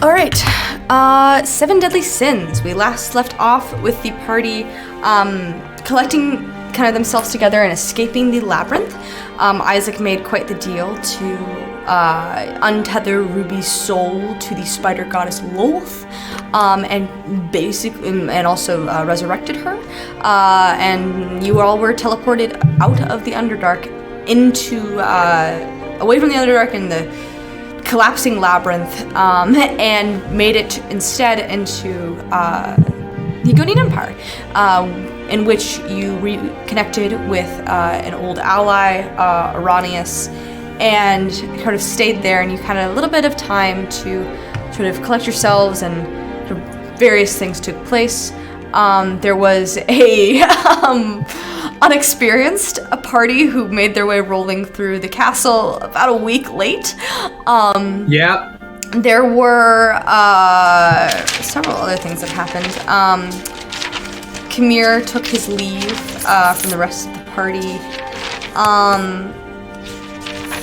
All right. 7 Deadly Sins. We last left off with the party collecting kind of themselves together and escaping the labyrinth. Isaac made quite the deal to untether Ruby's soul to the spider goddess Lolth, and also resurrected her. And you all were teleported out of the Underdark into away from the Underdark and the collapsing labyrinth, and made it instead into the Egonian Empire, in which you reconnected with an old ally, Aranius, and sort of stayed there, and you had a little bit of time to sort of collect yourselves, and sort of various things took place. There was a unexperienced party who made their way rolling through the castle about a week late. Yeah. There were several other things that happened. Kamir took his leave from the rest of the party.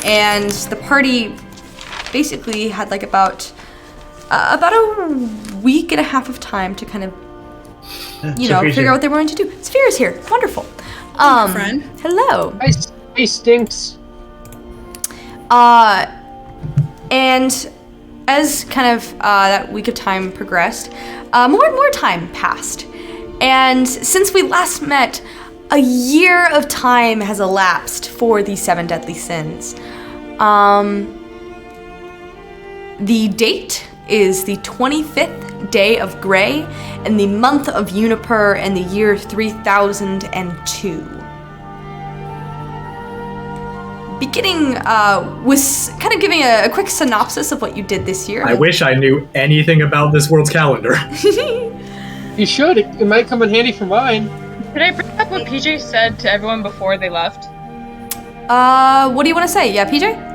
And the party basically had like about a week and a half of time to kind of, figure out what they wanted to do. Sphere is here. Wonderful. Friend. Hello. Hey, Stinks. And as kind of that week of time progressed, more and more time passed. And since we last met, a year of time has elapsed for the 7 Deadly Sins. The date is the 25th day of Grey, and the month of Uniper, and the year 3002. Beginning with kind of giving a quick synopsis of what you did this year. I wish I knew anything about this world's calendar. You should. It might come in handy for mine. Did I bring up what PJ said to everyone before they left? What do you want to say? Yeah, PJ?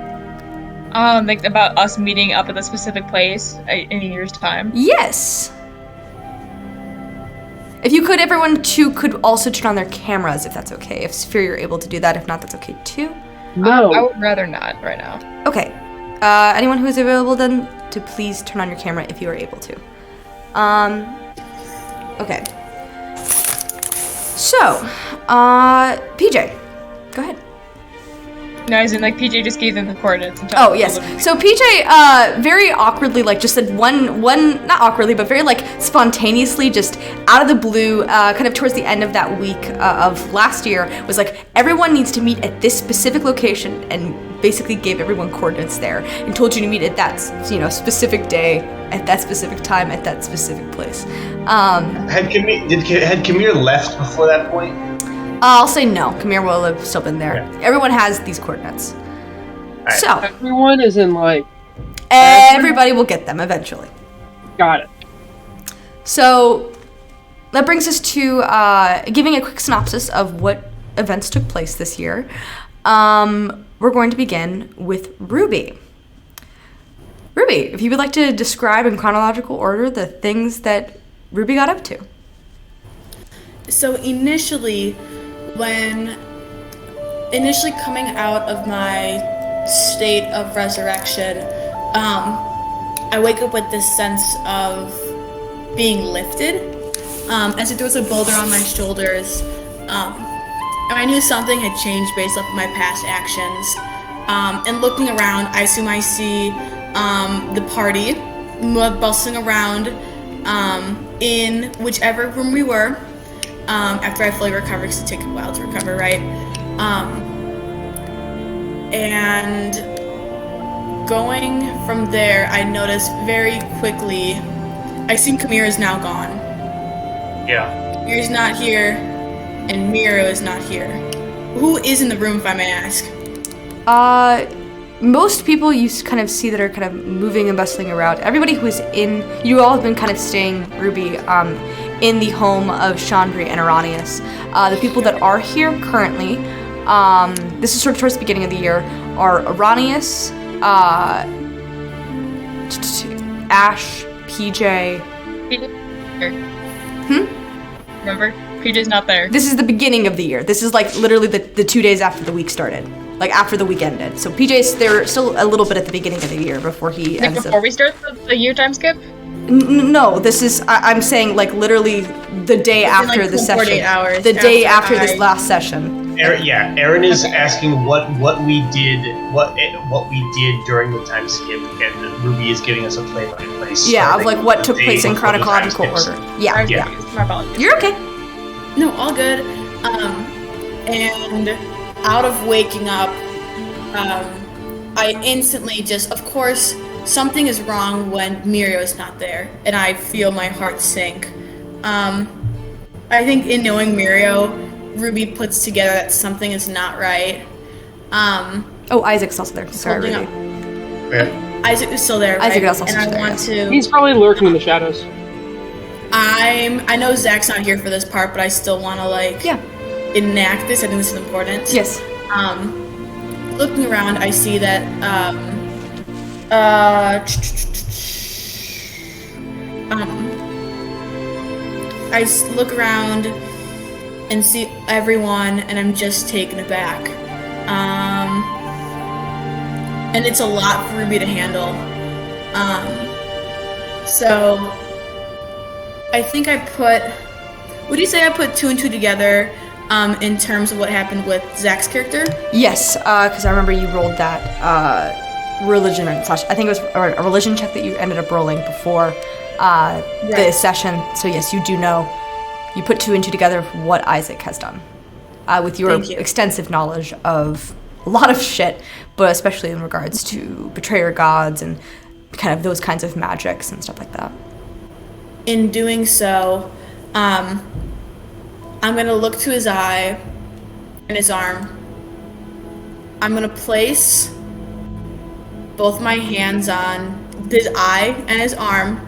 Like about us meeting up at a specific place in a year's time. Yes. If you could, everyone too could also turn on their cameras, if that's okay. If Sphere, you're able to do that. If not, that's okay too. No. I would rather not right now. Okay. Anyone who is available then to please turn on your camera if you are able to. Okay. So, PJ, go ahead. No, as in like PJ just gave them the coordinates. And Oh, yes. So PJ, very awkwardly, like, just said one, not awkwardly, but very, like, spontaneously, just out of the blue, kind of towards the end of that week of last year, was like, everyone needs to meet at this specific location, and basically gave everyone coordinates there, and told you to meet at that, specific day, at that specific time, at that specific place. Had Kamir left before that point? I'll say no. Kamir will have still been there. Okay. Everyone has these coordinates. Right. So, Everyone is in, like... everybody will get them eventually. Got it. So, that brings us to giving a quick synopsis of what events took place this year. We're going to begin with Ruby. Ruby, if you would like to describe in chronological order the things that Ruby got up to. So initially coming out of my state of resurrection, I wake up with this sense of being lifted, as if there was a boulder on my shoulders, and I knew something had changed based off of my past actions. And looking around, I see the party bustling around in whichever room we were. After I fully recover, because it takes a while to recover, right? And going from there, I noticed very quickly, I see Kamir is now gone. Yeah. Kamir's not here, and Miro is not here. Who is in the room, if I may ask? Most people you kind of see that are kind of moving and bustling around. Everybody who is in, you all have been kind of staying, Ruby, in the home of Chandri and Aranius. The people that are here currently, this is sort of towards the beginning of the year, are Aranius, Ash, PJ. Remember? PJ's not there. This is the beginning of the year. This is like literally the 2 days after the week started. like after the week ended. So PJ's there still a little bit at the beginning of the year before he Like ends before up. we start the year time skip? No, this is I'm saying like literally the day after like the 48 session. hours The day after after this last session. Aaron is asking what we did during the time skip, and Ruby is giving us a play-by-play. Yeah, of like what took day place in before the time chronological skips. order. Yeah, Yeah. My apologies. You're okay. No, all good. And out of waking up, I instantly just, of course, something is wrong when Mirio's not there, and I feel my heart sink. I think in knowing Mirio, Ruby puts together that something is not right. Oh, Isaac's also there. Sorry, Holding Ruby. Yeah. Isaac is still there, right? Isaac is also and I there, want yes. to. He's probably lurking in the shadows. I know Zach's not here for this part, but I still want to enact this. I think this is important. Yes. Looking around, I see that look around and see everyone, and I'm just taken aback. And it's a lot for Ruby to handle. So I think would you say I put 2 and 2 together in terms of what happened with Zach's character? Yes, because I remember you rolled that religion / I think it was a religion check that you ended up rolling before the session. So yes, you do know. You put 2 and 2 together of what Isaac has done with your extensive knowledge of a lot of shit, but especially in regards to betrayer gods and kind of those kinds of magics and stuff like that. In doing so, I'm going to look to his eye and his arm. I'm going to place both my hands on his eye and his arm.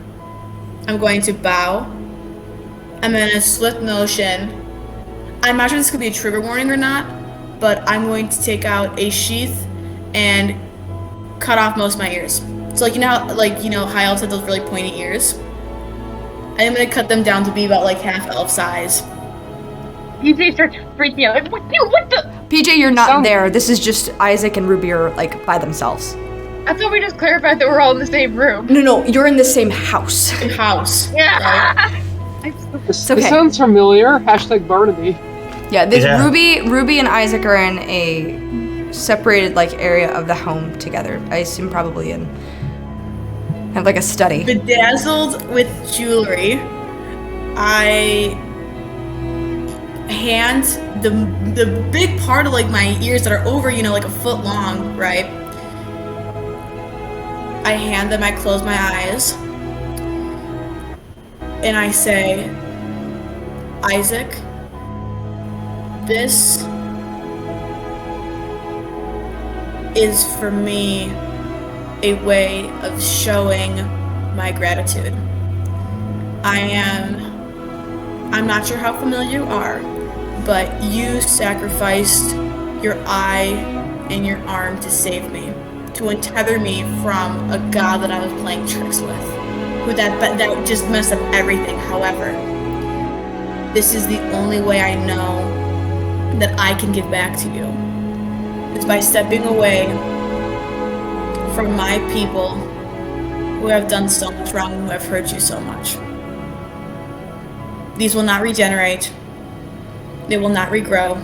I'm going to bow. And then in a swift motion, I'm not sure this could be a trigger warning or not, but I'm going to take out a sheath and cut off most of my ears. So high elves have those really pointy ears. I'm going to cut them down to be about like half elf size. PJ starts freaking out. Like, what the? PJ, you're not there. This is just Isaac and Ruby are like by themselves. I thought we just clarified that we're all in the same room. No, you're in the same house. Yeah. Right? This okay. sounds familiar. # Barnaby. Yeah, Ruby and Isaac are in a separated like area of the home together. I assume probably in have like a study. Bedazzled with jewelry, I hand the big part of like my ears that are over, like a foot long, right? I hand them, I close my eyes, and I say, Isaac, this is for me a way of showing my gratitude. I'm not sure how familiar you are, but you sacrificed your eye and your arm to save me, to untether me from a god that I was playing tricks with, that just messed up everything. However, this is the only way I know that I can give back to you. It's by stepping away from my people who have done so much wrong and who have hurt you so much. These will not regenerate. They will not regrow.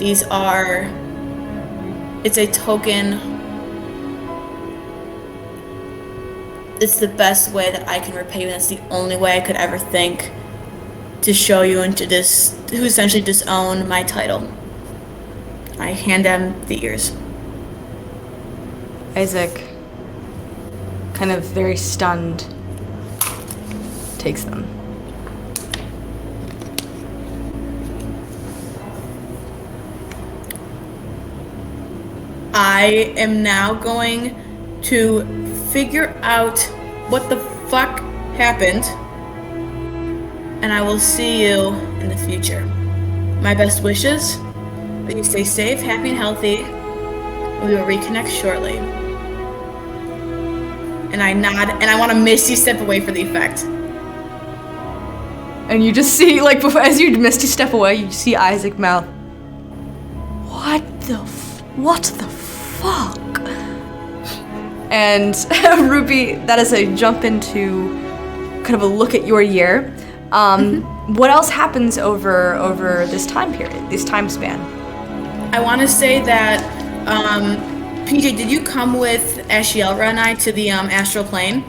It's a token. It's the best way that I can repay you, and it's the only way I could ever think to show you and to essentially disown my title. I hand them the ears. Isaac, kind of very stunned, takes them. I am now going to figure out what the fuck happened, and I will see you in the future. My best wishes, that you stay safe, happy, and healthy, and we will reconnect shortly. And I nod, and I want to misty step away for the effect. And you just see, like, as you misty step away, you see Isaac mouth, what the fuck? And Ruby, that is a jump into kind of a look at your year. What else happens over this time period, this time span? I want to say that, PJ, did you come with Ashielra and I to the astral plane?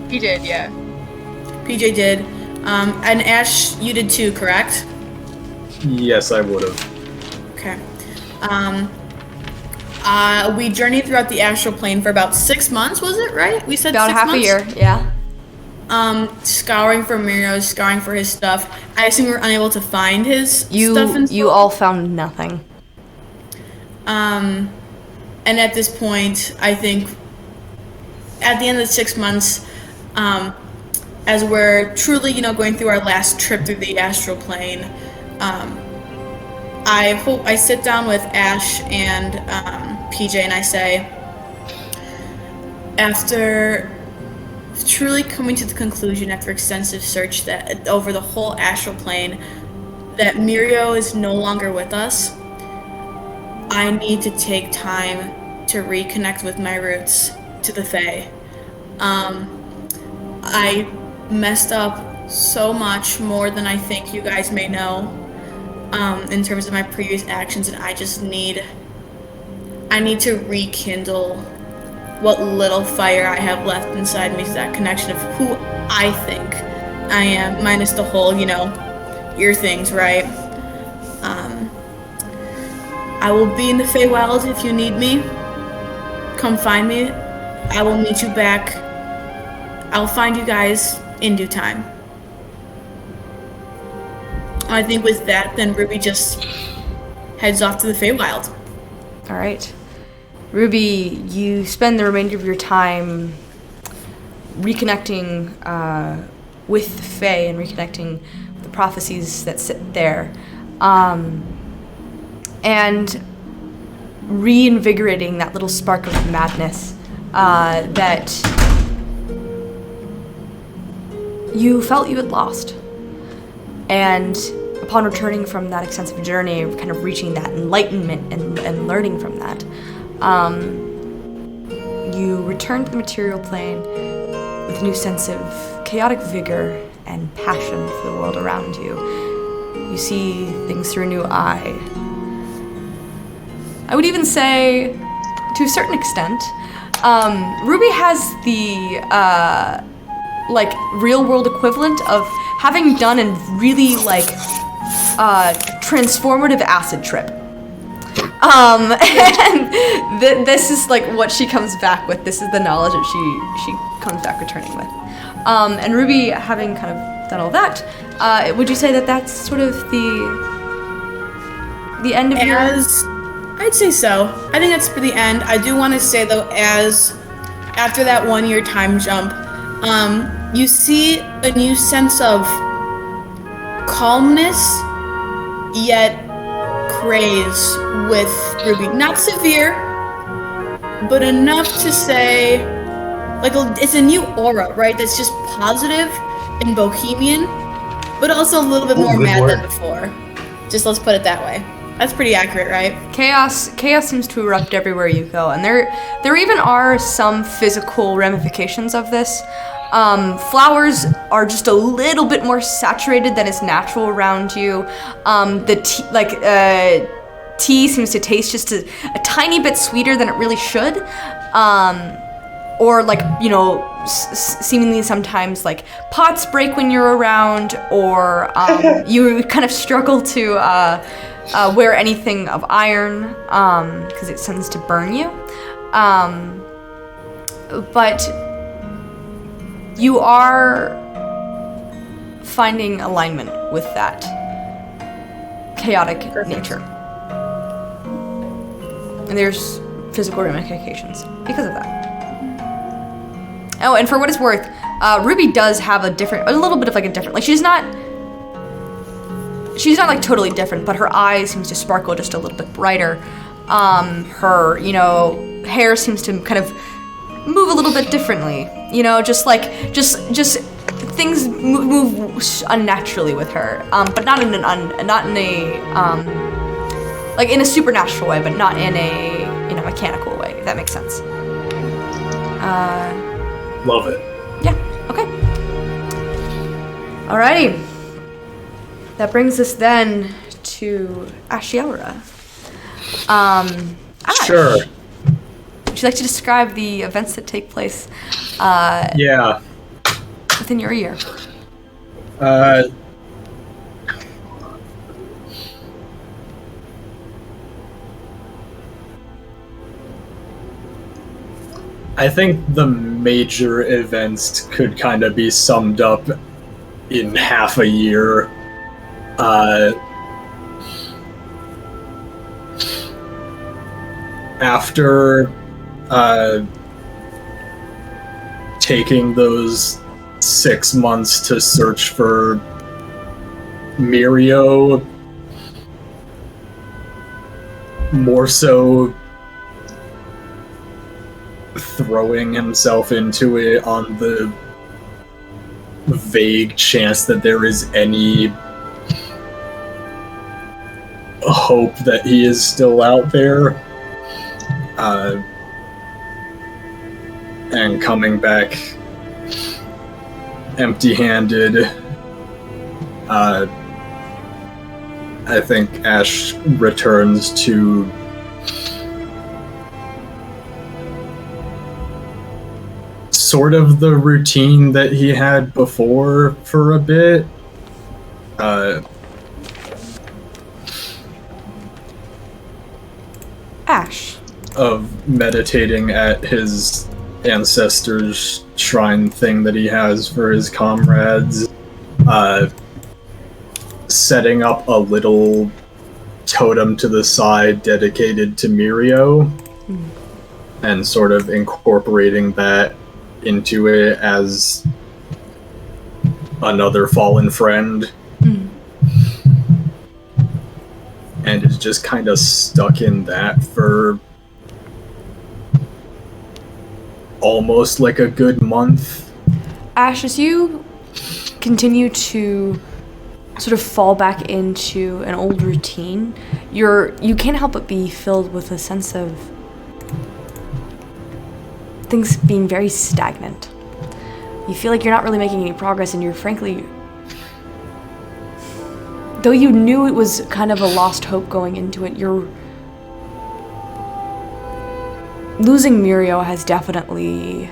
He did, yeah. PJ did. And Ash, you did too, correct? Yes, I would have. Okay. We journeyed throughout the astral plane for about 6 months, was it, right? We said About 6 half months? a year, yeah. Scouring for Mirio, scouring for his stuff. I assume we were unable to find his stuff and You all found nothing. And at this point, I think at the end of the 6 months, as we're truly, going through our last trip through the astral plane, I sit down with Ash and PJ and I say, after truly coming to the conclusion after extensive search that over the whole astral plane that Mirio is no longer with us, I need to take time to reconnect with my roots to the Fae. I messed up so much more than I think you guys may know in terms of my previous actions, and I need to rekindle what little fire I have left inside me to that connection of who I think I am, minus the whole, your things, right? I will be in the Feywild if you need me. Come find me. I will meet you back. I'll find you guys in due time. I think with that, then Ruby just heads off to the Feywild. All right. Ruby, you spend the remainder of your time reconnecting with the Fae and reconnecting with the prophecies that sit there, and reinvigorating that little spark of madness that you felt you had lost. And upon returning from that extensive journey, kind of reaching that enlightenment and learning from that, you return to the material plane with a new sense of chaotic vigor and passion for the world around you. You see things through a new eye. I would even say, to a certain extent, Ruby has the real world equivalent of having done a really transformative acid trip. And this is what she comes back with. This is the knowledge that she comes back returning with. And Ruby, having kind of done all that, would you say that that's sort of the end of your... I'd say so. I think that's for the end. I do want to say though, after that 1 year time jump, you see a new sense of calmness, yet craze with Ruby. Not severe, but enough to say, it's a new aura, right? That's just positive and bohemian, but also a little bit more mad than before. Just let's put it that way. That's pretty accurate, right? Chaos seems to erupt everywhere you go, and there even are some physical ramifications of this. Flowers are just a little bit more saturated than is natural around you. Tea seems to taste just a tiny bit sweeter than it really should. Seemingly sometimes pots break when you're around, or you kind of struggle to wear anything of iron because it tends to burn you. But you are finding alignment with that chaotic nature. And there's physical ramifications because of that. Oh, and for what it's worth, Ruby does have a little bit of a different, she's not totally different, but her eyes seems to sparkle just a little bit brighter. Her, hair seems to kind of move a little bit differently. Just things move unnaturally with her. But not in a like in a supernatural way, but not in a mechanical way. If that makes sense. Love it. Yeah. Okay. Alrighty. That brings us then to Ashiora. Ash, Sure. would you like to describe the events that take place Yeah. within your year? I think the major events could kind of be summed up in half a year. After taking those 6 months to search for Mirio, more so throwing himself into it on the vague chance that there is any hope that he is still out there, and coming back empty-handed. I think Ash returns to sort of the routine that he had before for a bit. Ash. Of meditating at his ancestors' shrine thing that he has for his comrades. Setting up a little totem to the side dedicated to Mirio, and sort of incorporating that into it as another fallen friend. And is just kind of stuck in that for almost like a good month. Ash, as you continue to sort of fall back into an old routine, you can't help but be filled with a sense of things being very stagnant. You feel like you're not really making any progress, and you're frankly, though you knew it was kind of a lost hope going into it, you're losing Mirio has definitely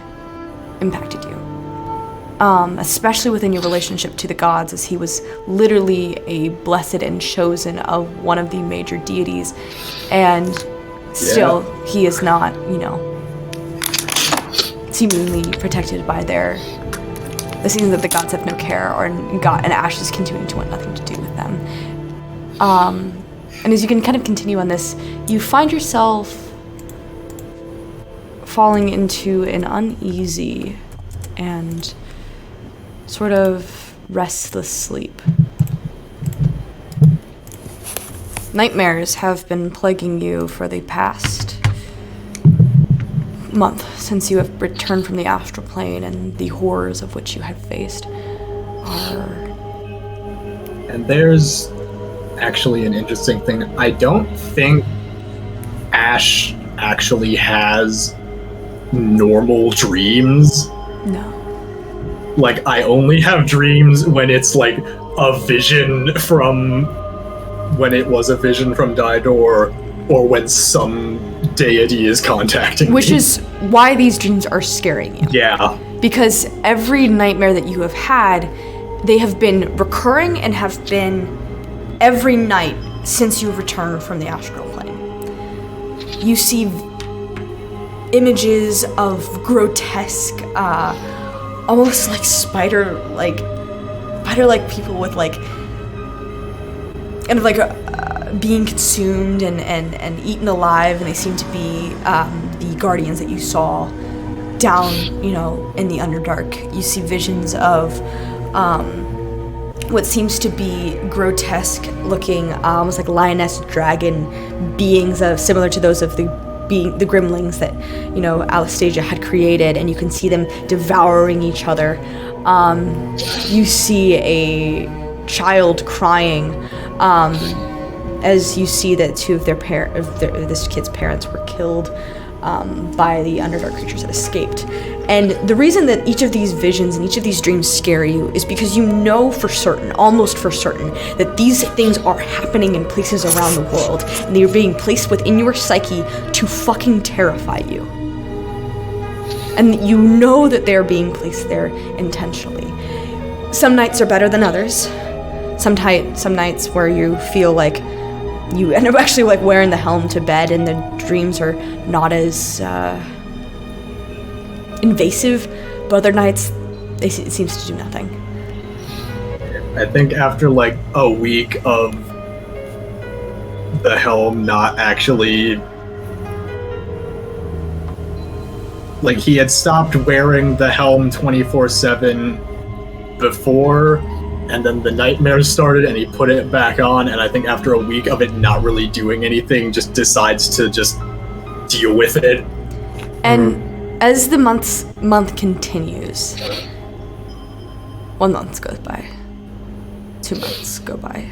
impacted you. Especially within your relationship to the gods, as he was literally a blessed and chosen of one of the major deities, and still he is not, seemingly protected by the season that the gods have no care, and Ash is continuing to want nothing to do with them. And as you can kind of continue on this, you find yourself falling into an uneasy and sort of restless sleep. Nightmares have been plaguing you for the past month since you have returned from the astral plane, and the horrors of which you have faced are... And there's actually an interesting thing. I don't think Ash actually has normal dreams. No. Like, I only have dreams when it's like a vision from when it was a vision from Didor, or when some deity is contacting Which me. is why these dreams are scaring you. Yeah. Because every nightmare that you have had, they have been recurring and have been every night since you've returned from the astral plane. You see images of grotesque, almost like spider-like people with like, kind of like being consumed and eaten alive, and they seem to be the guardians that you saw down, in the Underdark. You see visions of what seems to be grotesque looking, almost like lioness dragon beings, similar to those of the gremlins that Alastasia had created, and you can see them devouring each other. You see a child crying, as you see that two of this kid's parents were killed by the Underdark creatures that escaped. And the reason that each of these visions and each of these dreams scare you is because you know for certain, almost for certain, that these things are happening in places around the world, and they are being placed within your psyche to fucking terrify you. And you know that they're being placed there intentionally. Some nights are better than others. Some nights where you feel like you end up actually like wearing the helm to bed and the dreams are not as invasive, but other nights it seems to do nothing. I think after like a week of the helm not actually, like, he had stopped wearing the helm 24/7 before, and then the nightmares started and he put it back on, and I think after a week of it not really doing anything, just decides to just deal with it. And as the month continues, 1 month goes by, 2 months go by,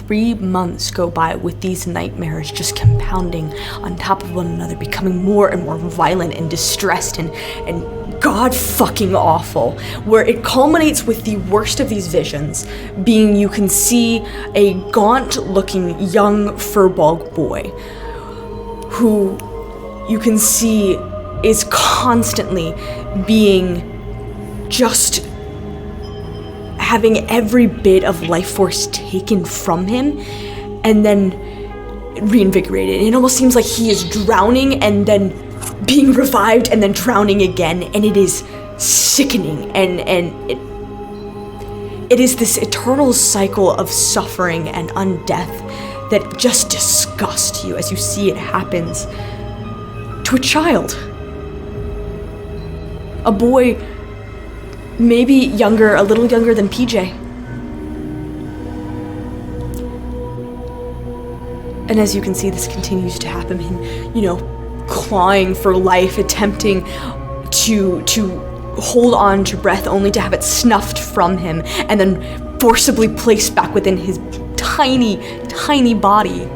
3 months go by with these nightmares just compounding on top of one another, becoming more and more violent and distressed and god fucking awful, where it culminates with the worst of these visions being you can see a gaunt looking young furball boy who you can see is constantly being just having every bit of life force taken from him and then reinvigorated. It almost seems like he is drowning and then being revived and then drowning again, and it is sickening, and it is this eternal cycle of suffering and undeath that just disgusts you as you see it happens to a child. A boy maybe younger, a little younger than PJ. And as you can see, this continues to happen, and, clawing for life, attempting to hold on to breath only to have it snuffed from him and then forcibly placed back within his tiny, tiny body.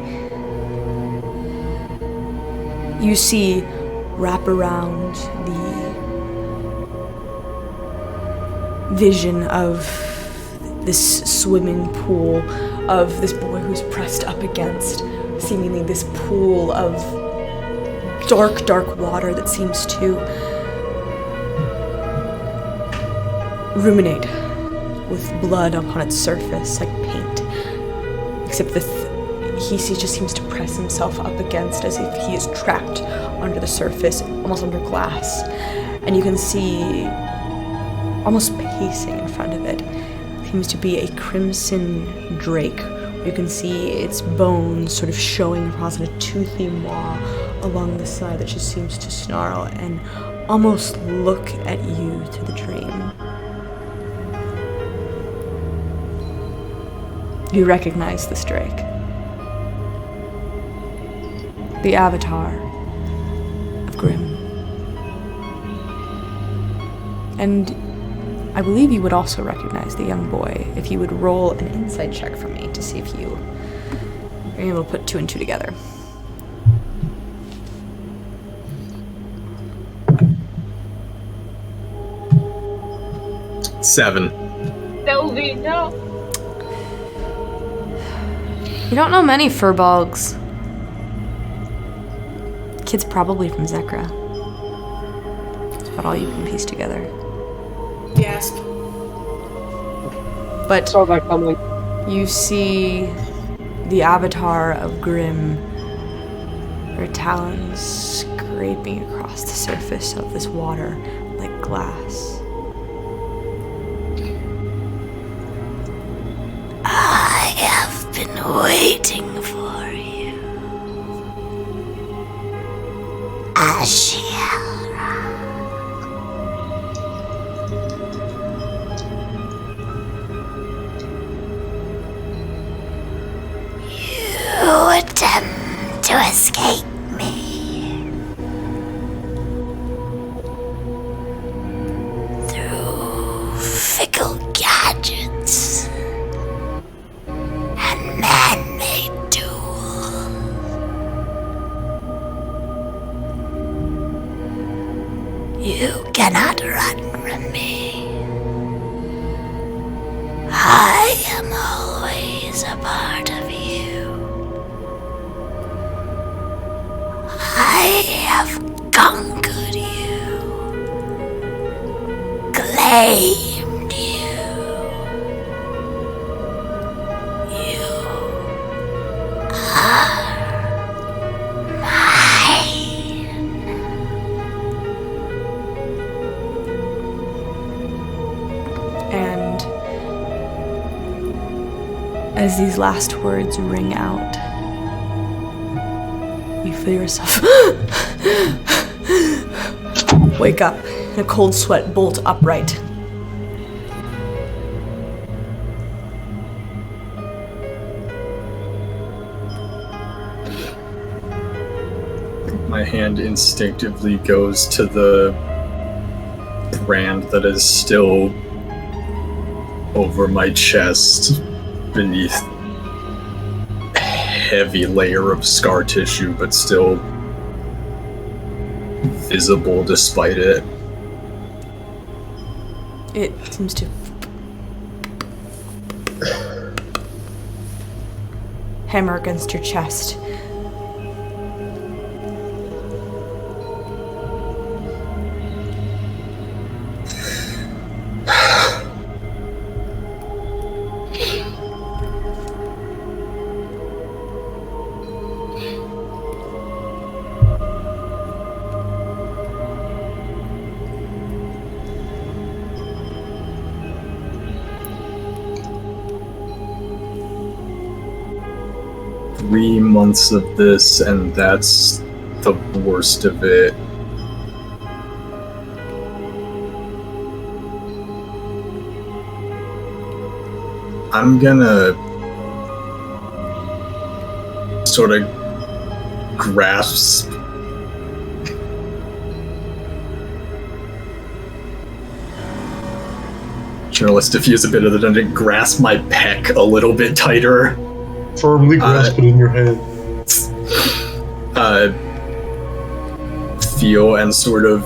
You see wrap around the vision of this swimming pool of this boy who's pressed up against seemingly this pool of dark, dark water that seems to ruminate with blood upon its surface like paint. Except he just seems to press himself up against as if he is trapped under the surface, almost under glass. And you can see, almost pacing in front of it, seems to be a crimson drake. You can see its bones sort of showing across in a toothy maw along the side that just seems to snarl and almost look at you through the dream. You recognize this drake. The avatar of Grimm. And I believe you would also recognize the young boy if you would roll an insight check for me to see if you are able to put 2 and 2 together. Seven. Sylvie, no. You don't know many furbolgs. Kid's probably from Zekra. That's about all you can piece together. Yes. But Saw that coming. you see the avatar of Grimm, her talons scraping across the surface of this water like glass. I have been waiting for you, Ashia. You attempt to escape me through fickle gadgets and man-made tools. You cannot run from me. I am always a part of you. I have conquered you, claimed you. You are mine. And as these last words ring out, you feel yourself wake up, and a cold sweat bolt upright. My hand instinctively goes to the brand that is still over my chest beneath a heavy layer of scar tissue, but still visible despite it. It seems to hammer against your chest. Three months of this, and that's the worst of it. I'm gonna sort of grasp journalist diffuse a bit of the dungeon, grasp my pec a little bit tighter. Firmly grasp it in your hand. Feel and sort of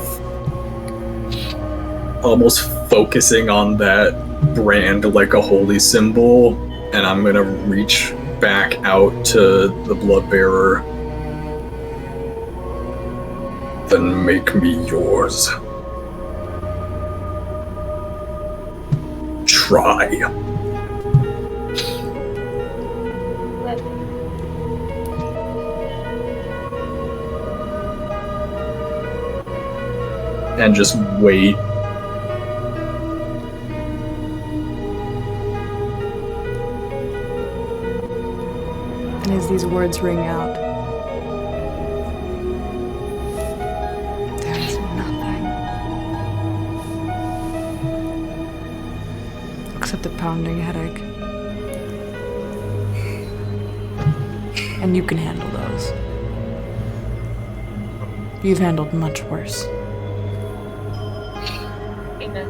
almost focusing on that brand like a holy symbol, and I'm gonna reach back out to the blood bearer. Then make me yours. Try. And just wait. And as these words ring out, there is nothing except a pounding headache. And you can handle those. You've handled much worse. Amen.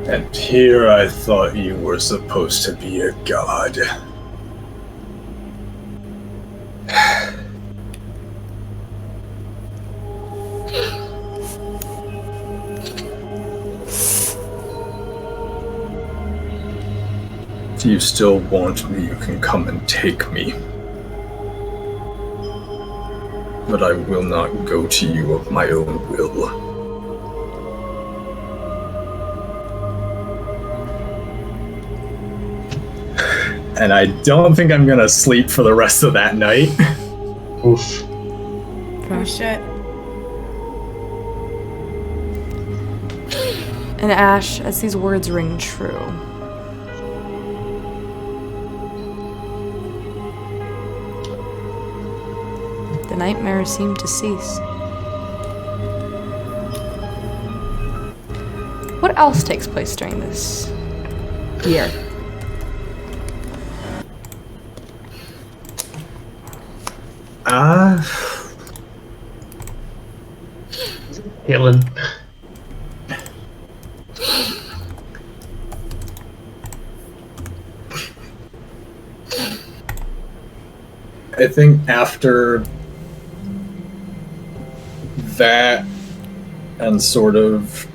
And here I thought you were supposed to be a god. If you still want me, you can come and take me. But I will not go to you of my own will. And I don't think I'm gonna sleep for the rest of that night. Oof. Oh shit. And Ash, as these words ring true, the nightmares seem to cease. What else takes place during this year? Caitlin. I think after that and sort of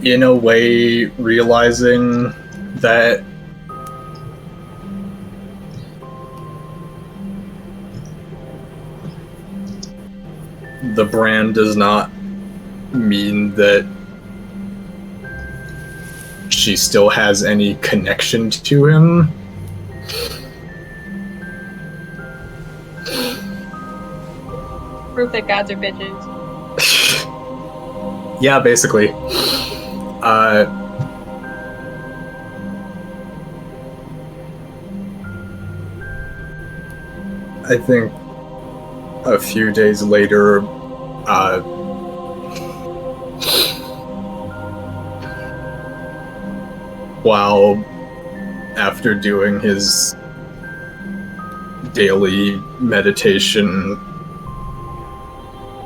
in a way realizing that the brand does not mean that she still has any connection to him. Proof that gods are bitches. Yeah, basically. I think a few days later, while after doing his daily meditation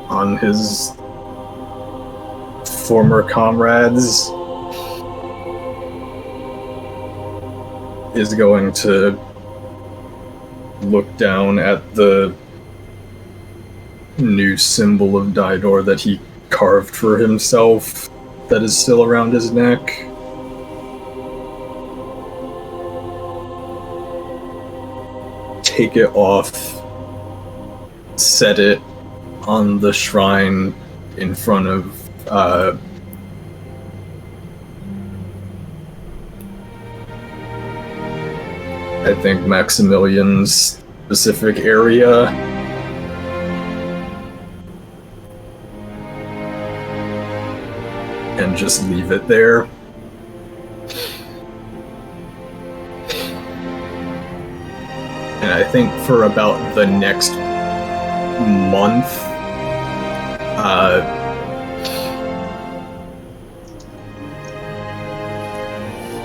on his former comrades, is going to look down at the new symbol of Didor that he carved for himself that is still around his neck. Take it off, set it on the shrine in front of I think Maximilian's specific area. And just leave it there. And I think for about the next month,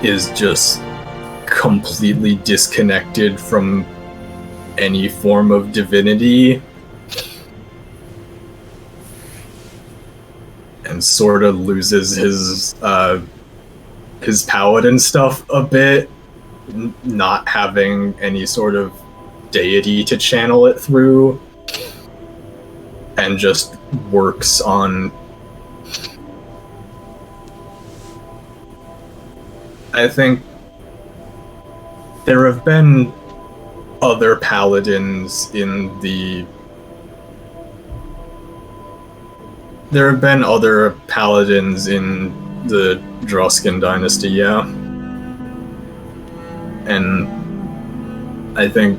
is just completely disconnected from any form of divinity and sort of loses his paladin stuff a bit, not having any sort of deity to channel it through, and just works on, I think there have been other paladins in the Druskin dynasty, yeah. And I think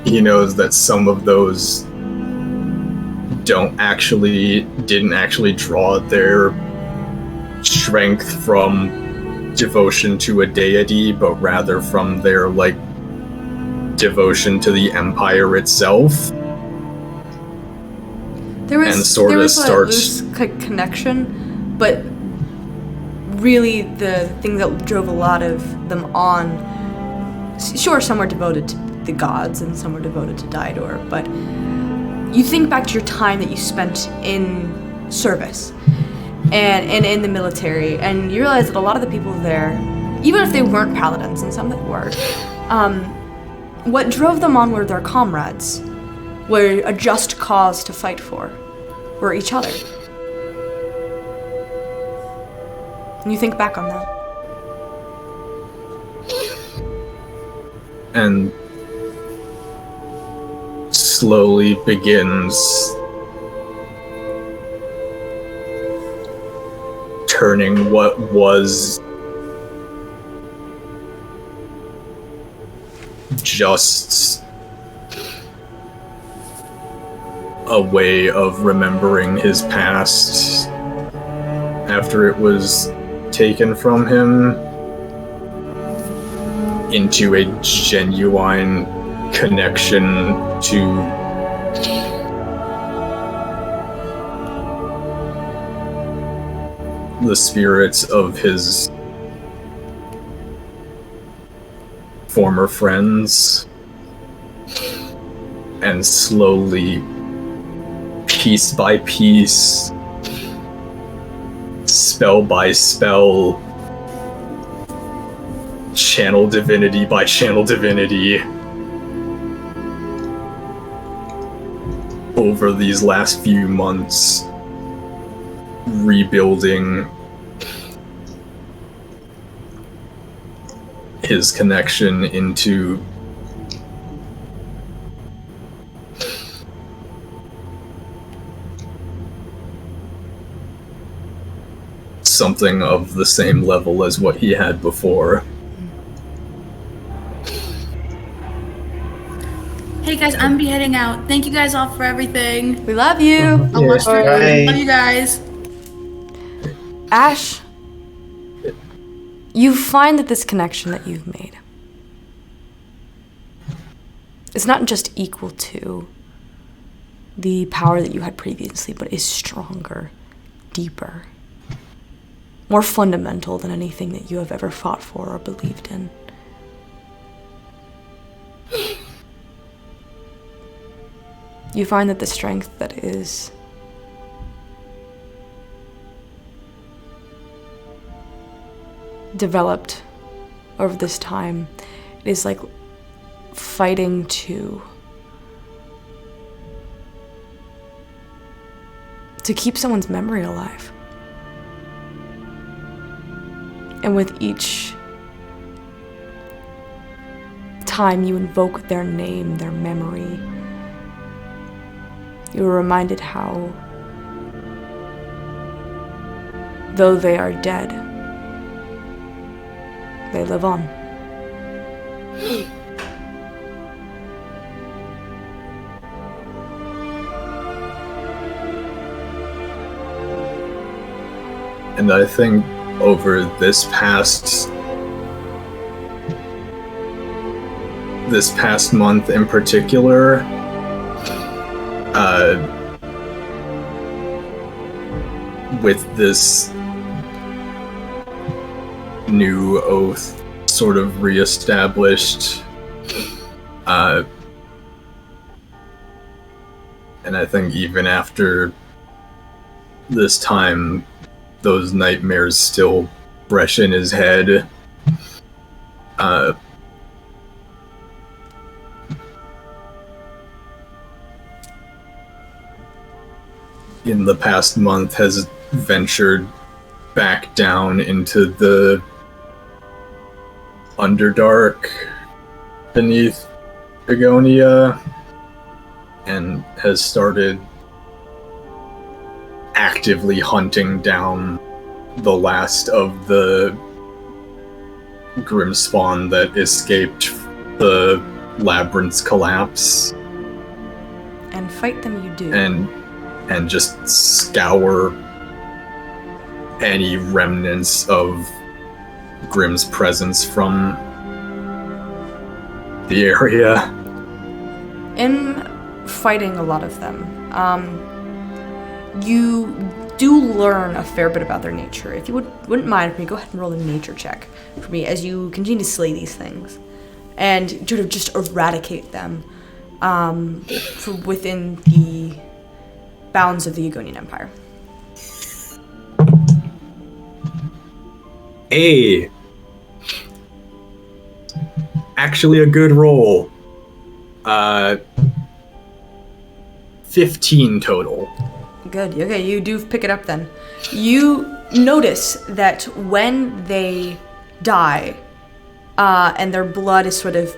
he knows that some of those didn't actually draw their strength from devotion to a deity, but rather from their devotion to the empire itself. There was, and sort there of was starts a loose connection, but really the thing that drove a lot of them on, sure, some were devoted to the gods and some were devoted to Didor, but you think back to your time that you spent in service and in the military, and you realize that a lot of the people there, even if they weren't paladins, and some that were, what drove them on were their comrades, were a just cause to fight for, were each other. And you think back on that. And slowly begins turning what was just a way of remembering his past after it was taken from him into a genuine connection to the spirits of his former friends, and slowly, piece by piece, spell by spell, channel divinity by channel divinity, over these last few months, rebuilding his connection into something of the same level as what he had before. Hey guys, I'm be heading out. Thank you guys all for everything. We love you. I'll watch through. Bye. Love you guys. Ash, you find that this connection that you've made is not just equal to the power that you had previously, but is stronger, deeper, more fundamental than anything that you have ever fought for or believed in. You find that the strength that is developed over this time is like fighting to keep someone's memory alive. And with each time you invoke their name, their memory, you are reminded how, though they are dead, they live on. And I think over this past month in particular, with this new oath sort of reestablished, and I think even after this time, those nightmares still fresh in his head. In the past month has ventured back down into the Underdark beneath Begonia and has started actively hunting down the last of the Grimspawn that escaped the Labyrinth's collapse. And fight them you do. And just scour any remnants of Grimm's presence from the area. In fighting a lot of them, you do learn a fair bit about their nature. If you wouldn't mind for me, go ahead and roll a nature check for me as you continue to slay these things and sort of just eradicate them from within the bounds of the Egonian Empire. A. Actually a good roll. 15 total. Good. Okay, you do pick it up then. You notice that when they die, and their blood is sort of,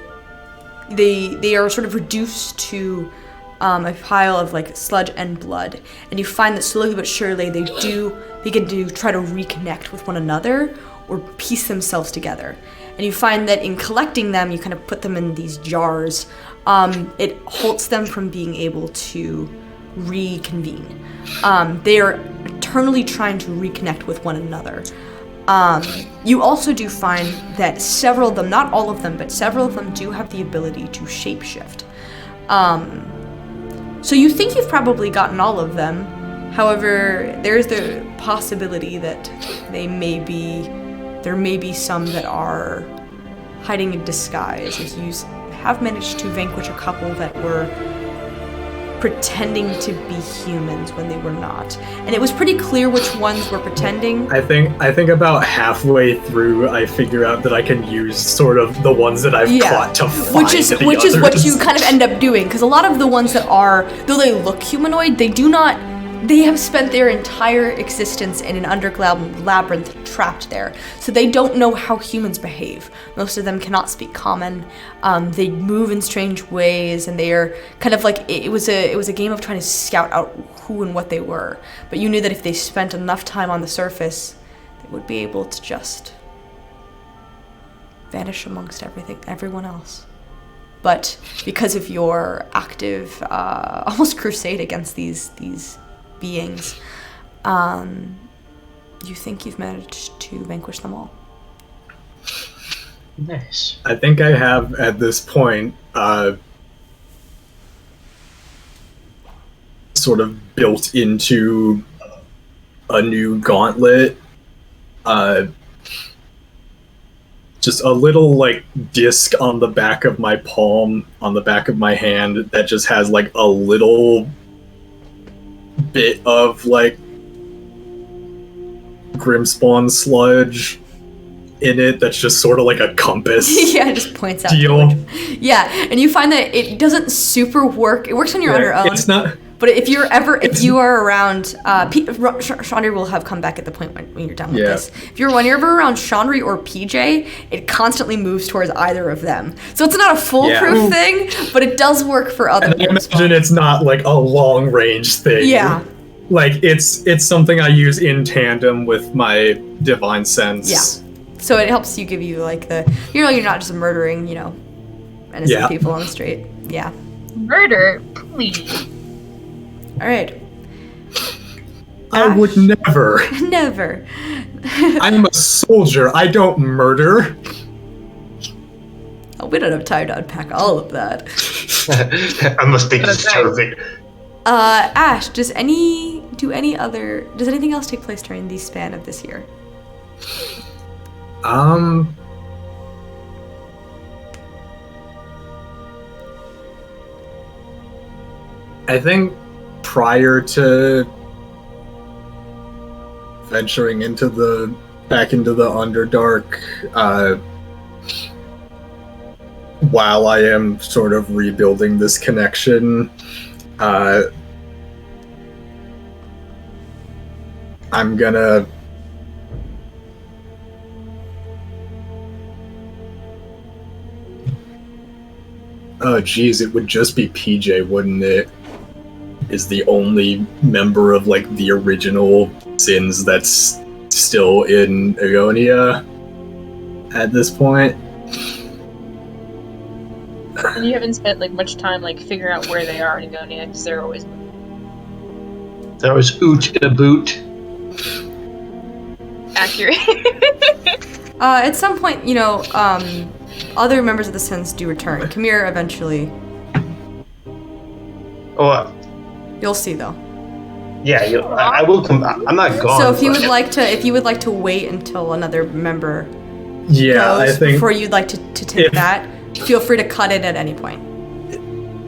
they are sort of reduced to a pile of like sludge and blood, and you find that slowly but surely they begin to try to reconnect with one another or piece themselves together. And you find that in collecting them, you kind of put them in these jars. It halts them from being able to reconvene. They are eternally trying to reconnect with one another. You also do find that several of them, not all of them, but several of them do have the ability to shapeshift. So you think you've probably gotten all of them. However, there's the possibility that there may be some that are hiding in disguise, as you have managed to vanquish a couple that were pretending to be humans when they were not. And it was pretty clear which ones were pretending. I think about halfway through I figure out that I can use sort of the ones that I've caught to find which is the what others. you kind of end up doing, because a lot of the ones that are, though they look humanoid, they have spent their entire existence in an underground labyrinth trapped there. So they don't know how humans behave. Most of them cannot speak common. They move in strange ways, and they are kind of like, it was a game of trying to scout out who and what they were. But you knew that if they spent enough time on the surface, they would be able to just vanish amongst everyone else. But because of your active, almost crusade against these beings, you think you've managed to vanquish them all. Nice. I think I have at this point sort of built into a new gauntlet, just a little like disc on the back of my palm, on the back of my hand, that just has like a little bit of like Grimspawn sludge in it that's just sort of like a compass. Yeah, it just points out. Deal. Yeah, and you find that it doesn't super work. It works when you're on your own. It's not. But if you are around, Chandri will have come back at the point when you're done with this. When you're ever around Chandri or PJ, it constantly moves towards either of them. So it's not a foolproof thing, but it does work for other people. I imagine it's not like a long range thing. Yeah. Like it's something I use in tandem with my divine sense. Yeah. So it helps give you like you're not just murdering, innocent people on the street. Yeah. Murder, please. All right. I would never. Never. I'm a soldier. I don't murder. Oh, we don't have time to unpack all of that. I must think it's terrific. Ash, does anything else take place during the span of this year? I think prior to venturing back into the Underdark, while I am sort of rebuilding this connection, I'm gonna oh geez, it would just be PJ, wouldn't it? Is the only member of like the original sins that's still in Agonia at this point. And you haven't spent like much time like figuring out where they are in Agonia, because they're always oot in a boot. Accurate. At some point, other members of the Sins do return. Kamir eventually. Oh. You'll see though. Yeah, I will come. I'm not gone. So if you would like to wait until another member I think before you'd like to take that, feel free to cut it at any point.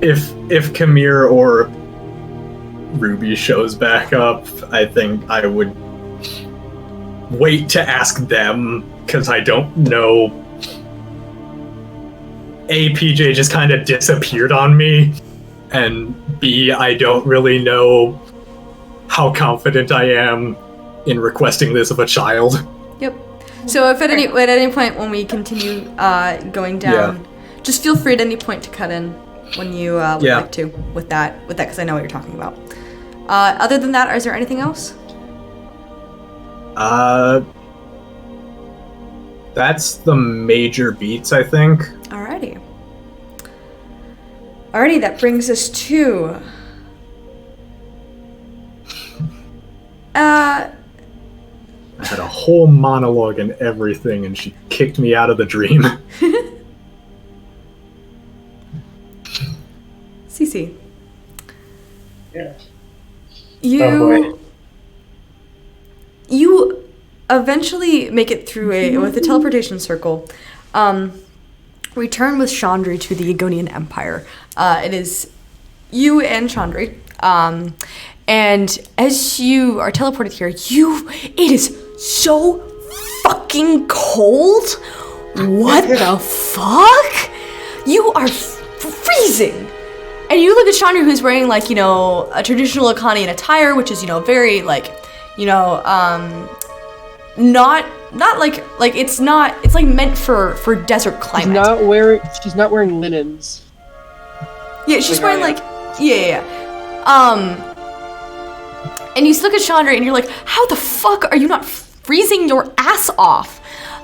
If Kamir or Ruby shows back up, I think I would wait to ask them, because I don't know. A, PJ just kind of disappeared on me, and B, I don't really know how confident I am in requesting this of a child. Yep. So if at any point when we continue going down, just feel free at any point to cut in when you would like to with that, because I know what you're talking about. Other than that, is there anything else? That's the major beats, I think. Alrighty, that brings us to I had a whole monologue and everything, and she kicked me out of the dream. Cece. Yeah. You eventually make it through with a teleportation circle. return with Chandri to the Egonian Empire. It is you and Chandri. And as you are teleported here, it is so fucking cold. What the fuck? You are freezing. And you look at Chandra, who's wearing, like, you know, a traditional Akanian attire, which is, you know, very, like, you know, not like it's like meant for desert climate. She's not wearing linens. Yeah, she's wearing, like, yeah. And you look at Chandra and you're like, how the fuck are you not freezing your ass off?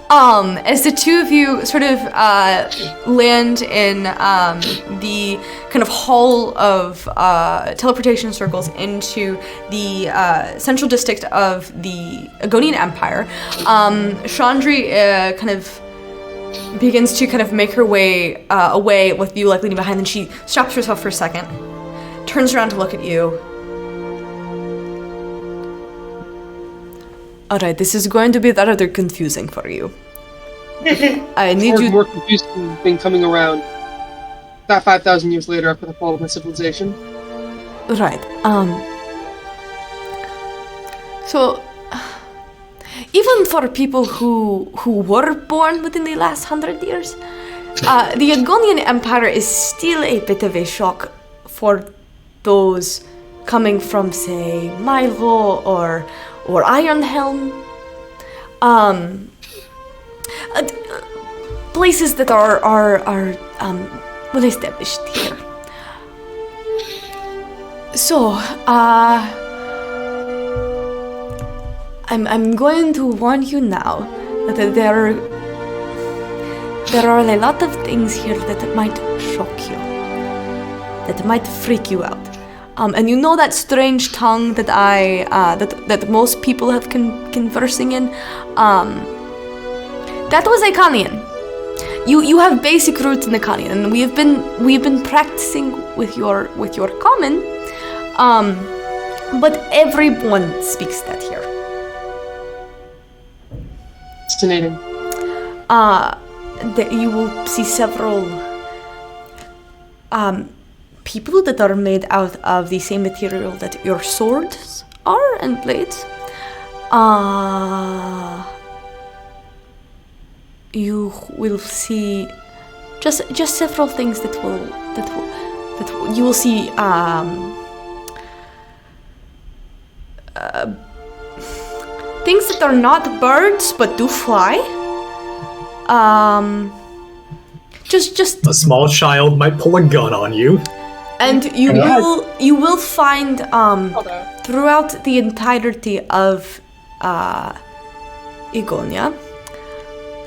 As the two of you sort of land in the kind of hall of teleportation circles into the central district of the Egonian Empire, Chandri kind of begins to kind of make her way away with you like leading behind, and she stops herself for a second, turns around to look at you. Alright, this is going to be rather confusing for you. I need you... more confusing than coming around about 5,000 years later after the fall of my civilization. Right, so... even for people who were born within the last 100 years, the Egonian Empire is still a bit of a shock for those coming from, say, Milo or Ironhelm. Places that are well established here. So, I'm going to warn you now that there are a lot of things here that might shock you, that might freak you out. And you know that strange tongue that that most people have conversing in? That was Akanian. You have basic roots in Akanian, and we've been practicing with your common. But everyone speaks that here. Fascinating. That you will see several people that are made out of the same material that your swords are and blades. You will see just several things that you will see things that are not birds but do fly. Just a small child might pull a gun on you. And you will find throughout the entirety of Egonia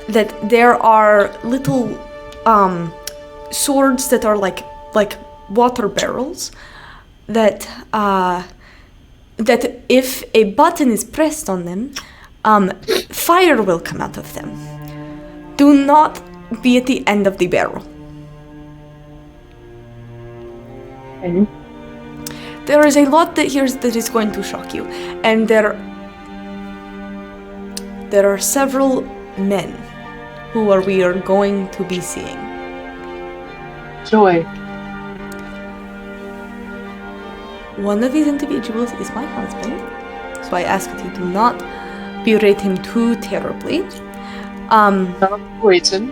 that there are little swords that are like water barrels that if a button is pressed on them, fire will come out of them. Do not be at the end of the barrel. Mm-hmm. There is a lot that is going to shock you, and there are several men who we are going to be seeing. Joy. One of these individuals is my husband, so I ask that you do not berate him too terribly. Waiting.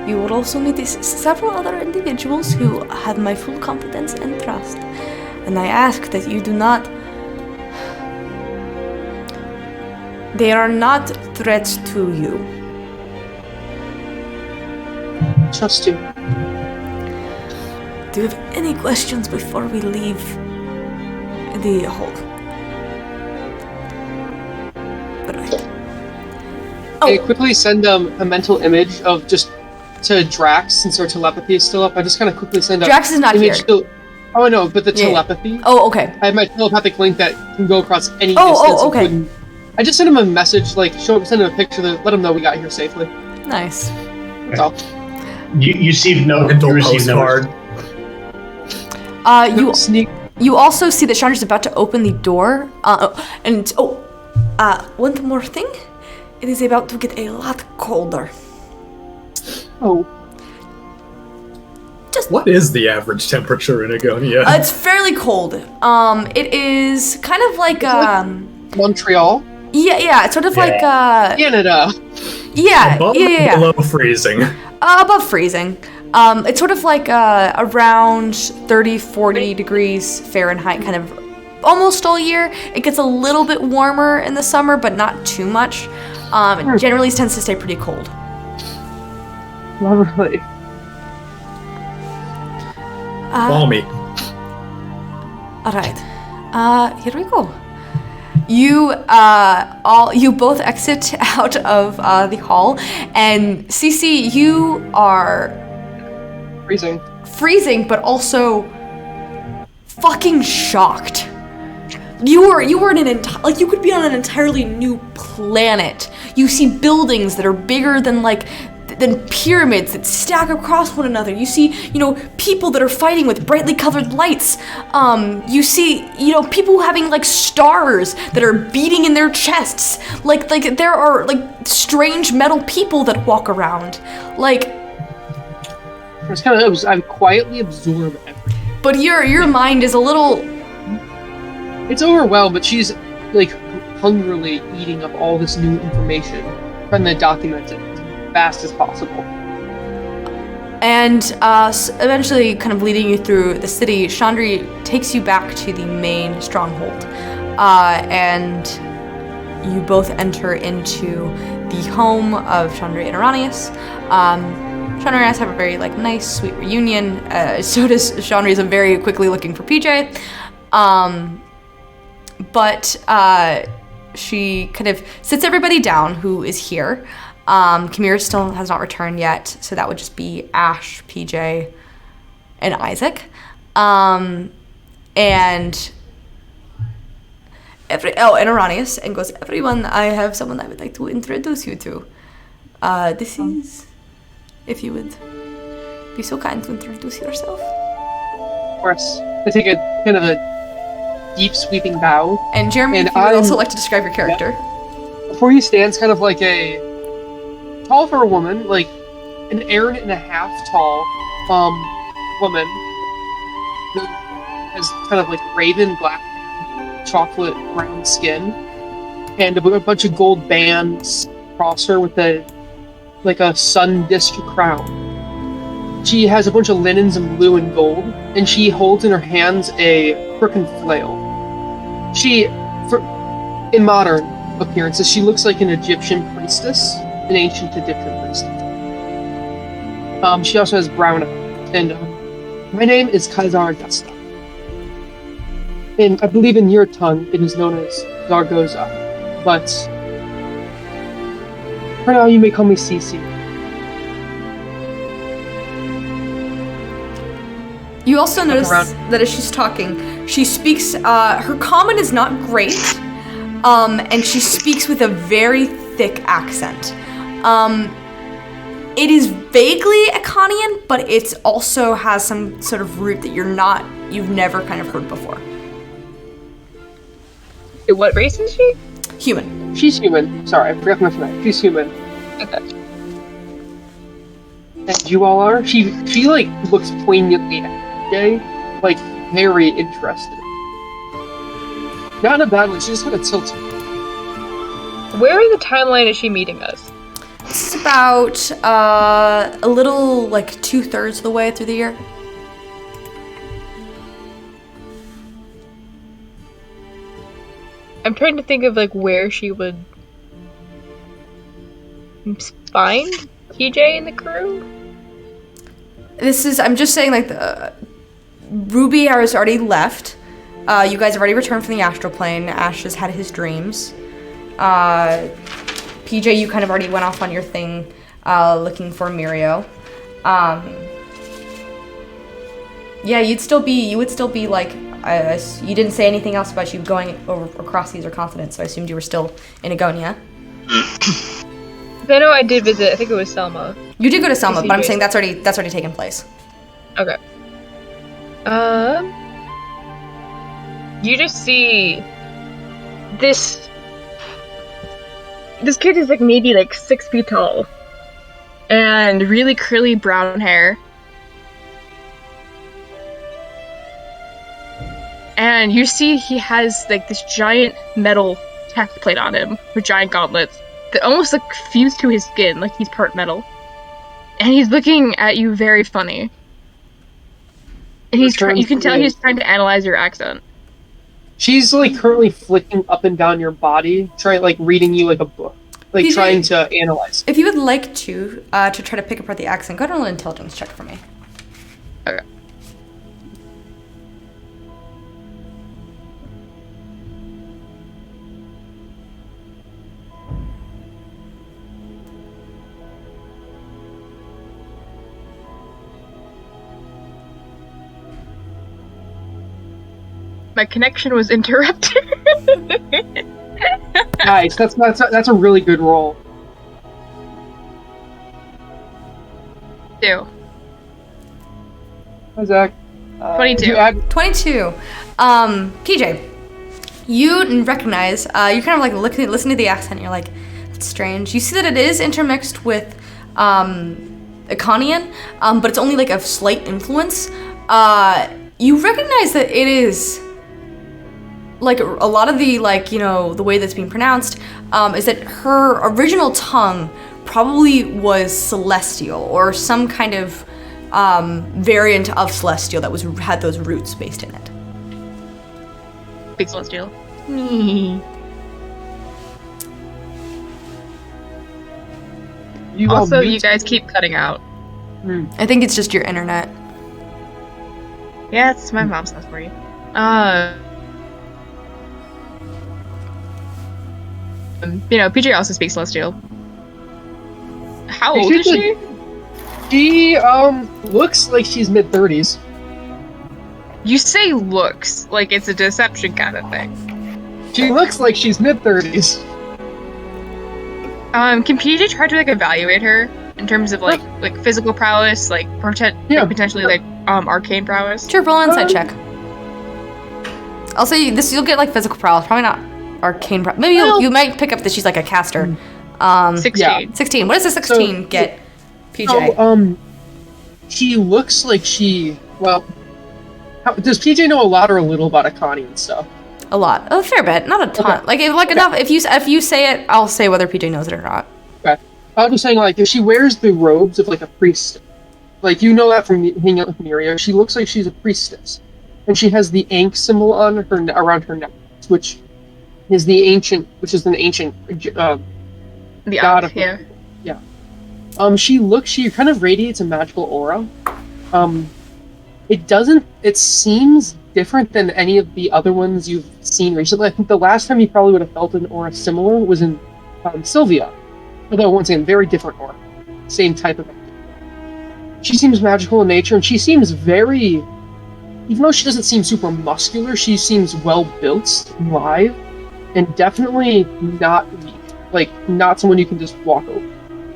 You will also meet several other individuals who have my full confidence and trust, and I ask that you do not... They are not threats to you. Trust you. Do you have any questions before we leave the hall? Right. Hey, quickly send a mental image of just to Drax, since our telepathy is still up. I just kind of quickly send Drax is not here. Oh, I know, but the telepathy. Oh, okay. I have my telepathic link that can go across any distance. Oh, okay. I just sent him a message, like send him a picture, let him know we got here safely. Nice. That's all. You received no. Mental You received no. postcard. Sneak. You also see that Chandra's about to open the door. One more thing. It is about to get a lot colder. Oh. What is the average temperature in Agonia? It's fairly cold. It is kind of like Montreal? yeah, it's sort of like Canada. Above or below freezing? Above freezing. It's sort of like around 30, 40 degrees Fahrenheit, kind of almost all year. It gets a little bit warmer in the summer, but not too much. It generally tends to stay pretty cold. Lovely. Balmy. All right. Here we go. You both exit out of the hall, and Cece, you are freezing, but also fucking shocked. You are in an you could be on an entirely new planet. You see buildings that are bigger than pyramids that stack across one another. You see, people that are fighting with brightly colored lights. You see, people having stars that are beating in their chests. Like there are strange metal people that walk around. I quietly absorb everything. But your mind is a little. It's overwhelmed, but she's hungrily eating up all this new information, trying to document it as fast as possible. And eventually, kind of leading you through the city, Chandri takes you back to the main stronghold, and you both enter into the home of Chandri and Iranius. Chandri and Iranius have a very nice, sweet reunion. So does Chandri. Is very quickly looking for PJ. But she kind of sits everybody down who is here. Kamir still has not returned yet, so that would just be Ash, PJ, and Isaac. And Iranius, and goes, everyone, I have someone I would like to introduce you to. This is, if you would be so kind to introduce yourself. Of course. I take a kind of a deep sweeping bow. And Jeremy, if you would also like to describe your character. Before you stands kind of like a tall for a woman, an Aaron and a half tall woman who has kind of raven black chocolate brown skin and a bunch of gold bands across her with a sun disc crown. She has a bunch of linens in blue and gold, and she holds in her hands a crooked flail. In modern appearances, she looks like an Egyptian priestess, an ancient Egyptian priestess. She also has brown eyes, and my name is Kaisar Dasta. And I believe in your tongue it is known as Zargoza, but for now you may call me Cece. You also notice that as she's talking, she speaks, her common is not great, and she speaks with a very thick accent. It is vaguely Iconian, but it also has some sort of root that you've never kind of heard before. What race is she? Human. She's human. Sorry, I forgot to mention that. She's human. Okay. And you all are? She looks poignantly at Jay, very interested. Not in a bad way, she just kind of tilts. Where in the timeline is she meeting us? It's about a little 2/3 of the way through the year. I'm trying to think of where she would find TJ and the crew. I'm just saying Ruby has already left. You guys have already returned from the astral plane. Ash has had his dreams. PJ, you kind of already went off on your thing, looking for Mirio. Yeah, you would still be you didn't say anything else about you going across these continents, so I assumed you were still in Agonia. I know I did visit, I think it was Selma. You did go to Selma, but I'm saying that's already taken place. Okay. You just see this kid is maybe 6 feet tall. and really curly brown hair. And you see he has like this giant metal tech plate on him with giant gauntlets that almost like fuse to his skin, like he's part metal. And he's looking at you very funny. And you can tell he's trying to analyze your accent. She's like currently flicking up and down your body, reading you like a book, like PJ, trying to analyze. If you would like to try to pick apart the accent, go ahead and roll an intelligence check for me. Okay. My connection was interrupted. Nice. That's a really good roll. 2. Hi, Zach. 22. 22. PJ, you recognize, you're kind of like listening to the accent, and you're like, that's strange. You see that it is intermixed with Iconian, but it's only like a slight influence. You recognize that it is like a lot of the the way that's being pronounced is that her original tongue probably was Celestial or some kind of variant of Celestial that had those roots based in it. Big Celestial. Also, you guys keep cutting out. I think it's just your internet. Yeah, it's my mom's house for you. PJ also speaks Celestial. How old is she? She looks like she's mid-30s. You say looks like it's a deception kind of thing. She looks like she's mid-30s. Can PJ try to like evaluate her in terms of like physical prowess, potentially arcane prowess? Sure, roll an insight check. I'll say this. You'll get like physical prowess, probably not arcane prowess. Maybe you might pick up that she's like a caster. 16. Yeah. 16. What does a 16 get, PJ? So, she looks like she. Well, does PJ know a lot or a little about Akani and stuff? A lot, a fair bit, not a ton. Okay. Enough. If you say it, I'll say whether PJ knows it or not. Okay. I was just saying, if she wears the robes of a priest, you know that from hanging out with Miria, she looks like she's a priestess, and she has the Ankh symbol on her around her neck, which is an ancient the god of yeah. Yeah. She kind of radiates a magical aura. It seems different than any of the other ones you've seen recently. I think the last time you probably would have felt an aura similar was in Sylvia. Although, once again, very different aura. Same type of activity. She seems magical in nature, and she seems very... Even though she doesn't seem super muscular, she seems well-built and live, and definitely not weak. Not someone you can just walk over.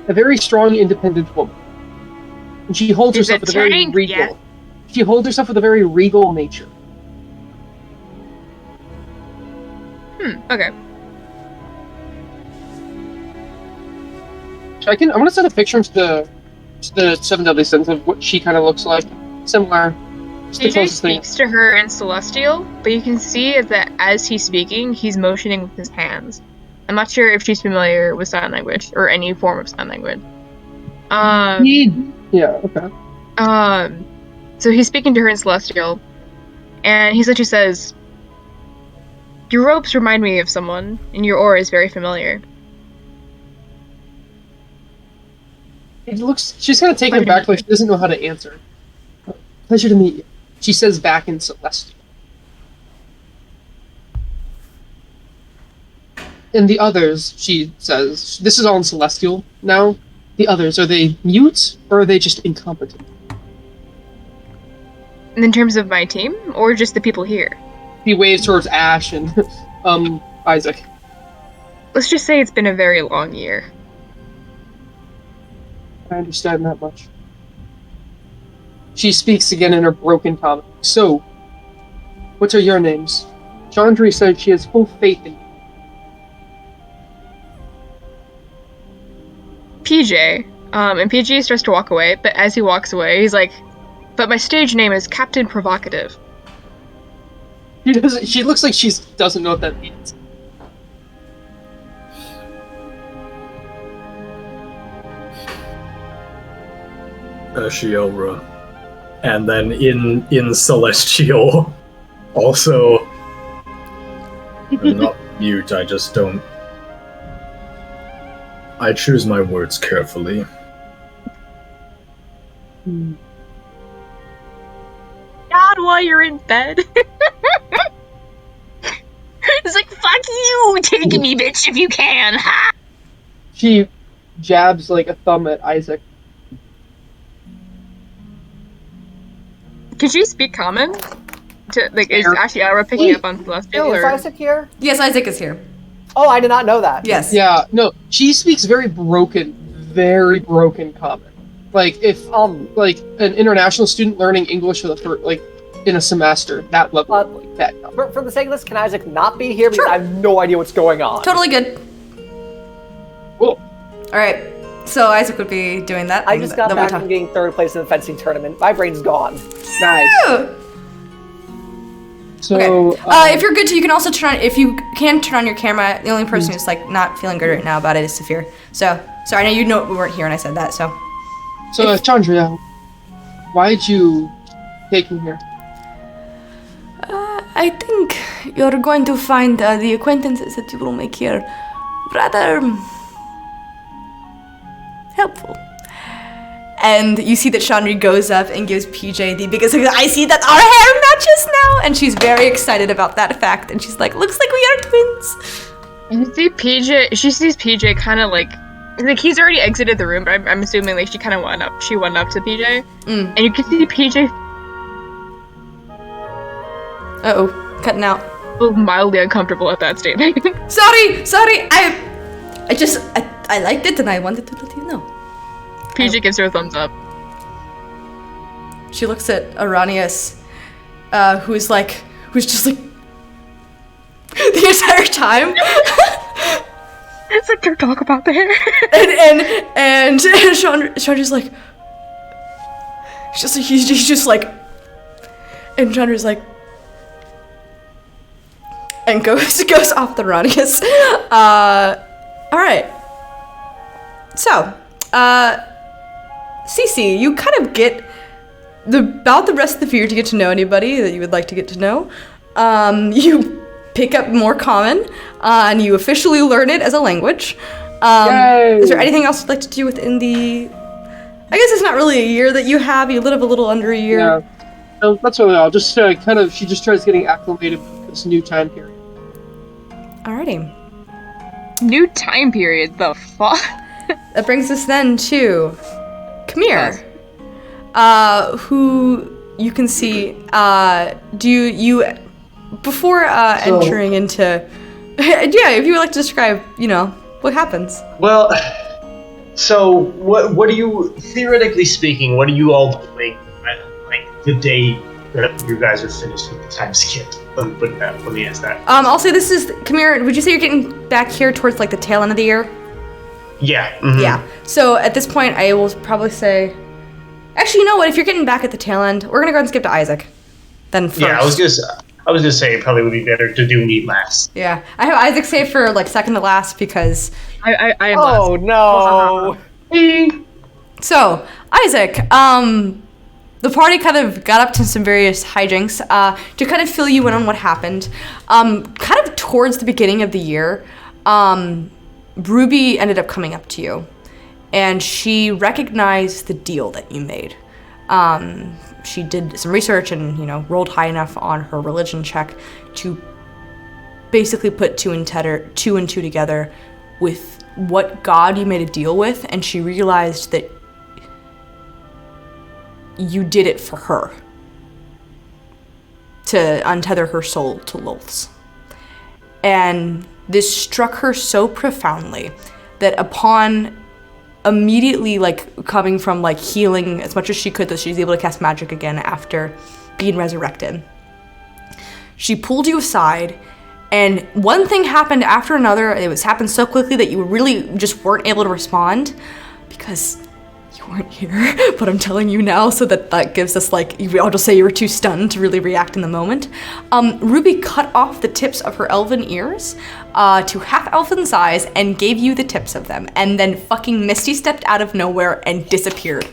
A very strong, independent woman. And she holds herself with a very regal... Yeah. She holds herself with a very regal nature. Okay. So I'm gonna send a picture to the Seven Deadly Sins of what she kind of looks like. Similar. PJ speaks to her in Celestial, but you can see that as he's speaking, he's motioning with his hands. I'm not sure if she's familiar with sign language or any form of sign language. Yeah. Okay. So he's speaking to her in Celestial, and he essentially says, "Your robes remind me of someone, and your aura is very familiar." She's kind of taken aback, like she doesn't know how to answer. Pleasure to meet you. She says back in Celestial. And the others, she says, this is all in Celestial now. The others, are they mute, or are they just incompetent? In terms of my team, or just the people here? He waves towards Ash and Isaac. Let's just say it's been a very long year. I understand that much. She speaks again in her broken tongue. So, what are your names? Chandri said she has full faith in you. PJ, And PG starts to walk away, but as he walks away, he's like, "But my stage name is Captain Provocative." She looks like she doesn't know what that means. Shielra. And then in Celestial, also, I'm not mute, I just don't. I choose my words carefully. God, while you're in bed. It's like, fuck you, take me, bitch, if you can. Ha! She jabs like a thumb at Isaac. Could you speak common? Is actually Ira picking up on Celestial? Is Or? Isaac here? Yes, Isaac is here. Oh, I did not know that. Yes. Yeah, no, she speaks very broken common. Like if like an international student learning English for the first, like in a semester, that level, like that. For the sake of this, can Isaac not be here because Sure. I have no idea what's going on? Totally good. Cool. All right. So Isaac would be doing that. I and just got then we back talk- from getting third place in the fencing tournament. My brain's gone. Nice. Oh, So okay. If you're good to, you can also turn on. If you can turn on your camera. The only person who's like not feeling good right now about it is Saphir. So sorry, I know you know we weren't here when I said that. So Chandra, why did you take me here? I think you're going to find the acquaintances that you will make here rather helpful. And you see that Chandri goes up and gives PJ the biggest. I see that our hair matches now, and she's very excited about that fact. And she's like, "Looks like we are twins." You see PJ, she sees PJ kind of like he's already exited the room, but I'm assuming like she kind of went up to PJ. And you can see PJ Cutting out. mildly uncomfortable at that statement. Sorry. I liked it and I wanted to let you know. PJ gives her a thumbs up. She looks at Aranius, who's just like the entire time. It's like, don't talk about the hair. and Chandra's like, he's just like, and Chandra's like, and goes off the Aranius. All right. So, Cece, you kind of get about the rest of the year to get to know anybody that you would like to get to know. You pick up more common, and you officially learn it as a language. Is there anything else you'd like to do within the... I guess it's not really a year that you have. You live a little under a year. Yeah. No, that's really all. Just she just tries getting acclimated with this new time period. Alrighty. New time period, the fuck? That brings us then to Kamir, who you can see. Do you before entering into? Yeah, if you would like to describe, what happens. Well, so what do you, theoretically speaking, what do you all think, like the day that you guys are finished with the time skip? Let me ask that. I'll say this is Kamir. Would you say you're getting back here towards like the tail end of the year? Yeah. Mm-hmm. Yeah. So at this point, I will probably say. Actually, you know what? If you're getting back at the tail end, we're gonna go ahead and skip to Isaac. Then first. Yeah, I was gonna say it probably would be better to do me last. Yeah, I have Isaac saved for like second to last because. I am Oh last. no! So Isaac, the party kind of got up to some various hijinks to kind of fill you in on what happened. Kind of towards the beginning of the year, Ruby ended up coming up to you, and she recognized the deal that you made. She did some research and, rolled high enough on her religion check to basically put two and two together with what God you made a deal with, and she realized that you did it for her, to untether her soul to Lolth's. And this struck her so profoundly that upon immediately coming from healing as much as she could, that she was able to cast magic again after being resurrected, she pulled you aside, and one thing happened after another. It happened so quickly that you really just weren't able to respond, because You weren't here, but I'm telling you now so that gives us, like, I'll just say you were too stunned to really react in the moment. Ruby cut off the tips of her elven ears to half-elven size and gave you the tips of them, and then fucking Misty stepped out of nowhere and disappeared.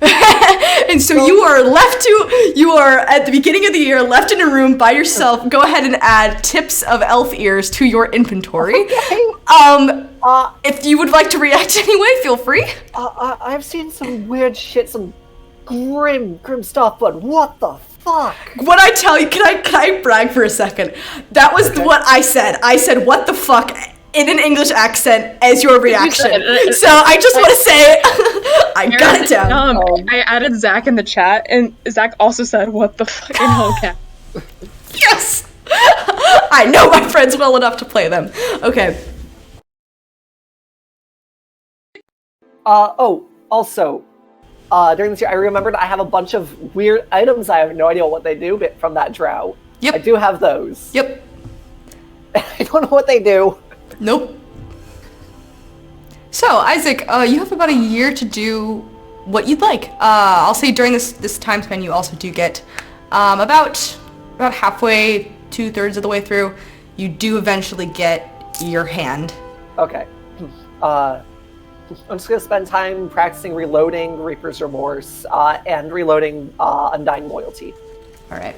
And so you are at the beginning of the year left in a room by yourself. Go ahead and add tips of elf ears to your inventory. Okay. If you would like to react anyway, feel free. I've seen some weird shit, some grim stuff, but what the fuck? What I tell you, can I brag for a second? That was what I said. I said, what the fuck, in an English accent as your reaction. So I just want to say, I got it down. I added Zach in the chat, and Zach also said, what the fuck, in all caps. Yes! I know my friends well enough to play them. Okay. Also, during this year, I remembered I have a bunch of weird items. I have no idea what they do, but from that drow. Yep. I do have those. Yep. I don't know what they do. Nope. So, Isaac, you have about a year to do what you'd like. I'll say during this time span, you also do get about halfway, 2/3 of the way through, you do eventually get your hand. Okay. I'm just gonna spend time practicing reloading Reaper's Remorse and reloading Undying Loyalty. All right.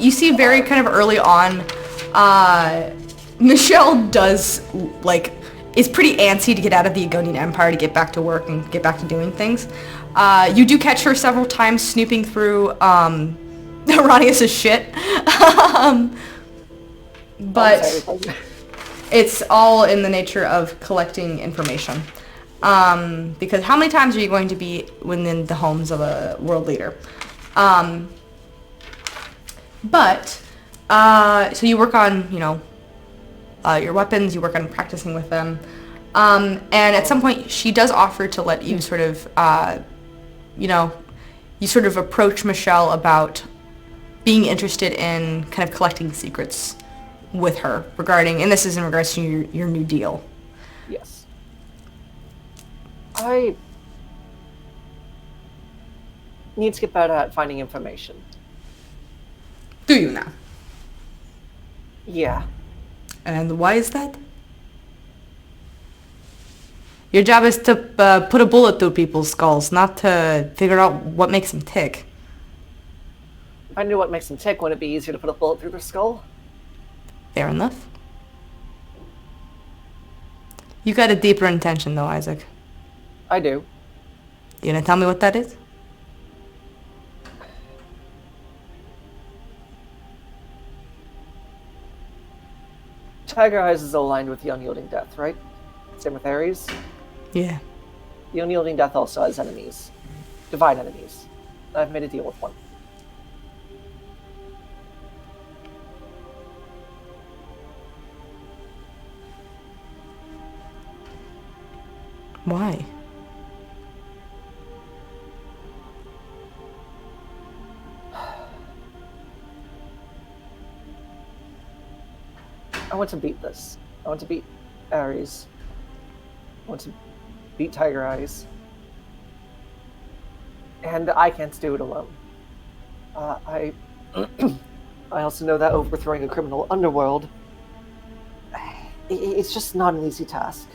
You see very kind of early on, Michelle is pretty antsy to get out of the Egonian Empire to get back to work and get back to doing things. You do catch her several times snooping through Arrhenius' shit. But it's all in the nature of collecting information. Because how many times are you going to be within the homes of a world leader? So you work on, your weapons, you work on practicing with them. And at some point, she does offer to let you sort of, you sort of approach Michelle about being interested in kind of collecting secrets with her regarding, and this is in regards to your new deal. Yes. I need to get better at finding information. Do you now? Yeah. And why is that? Your job is to put a bullet through people's skulls, not to figure out what makes them tick. If I knew what makes them tick, wouldn't it be easier to put a bullet through their skull? Fair enough. You got a deeper intention, though, Isaac. I do. You gonna tell me what that is? Tiger Eyes is aligned with the Unyielding Death, right? Same with Ares. Yeah. The Unyielding Death also has enemies. Divine enemies. I've made a deal with one. Why? I want to beat this. I want to beat Ares. I want to beat Tiger Eyes. And I can't do it alone. I also know that overthrowing a criminal underworld, it's just not an easy task.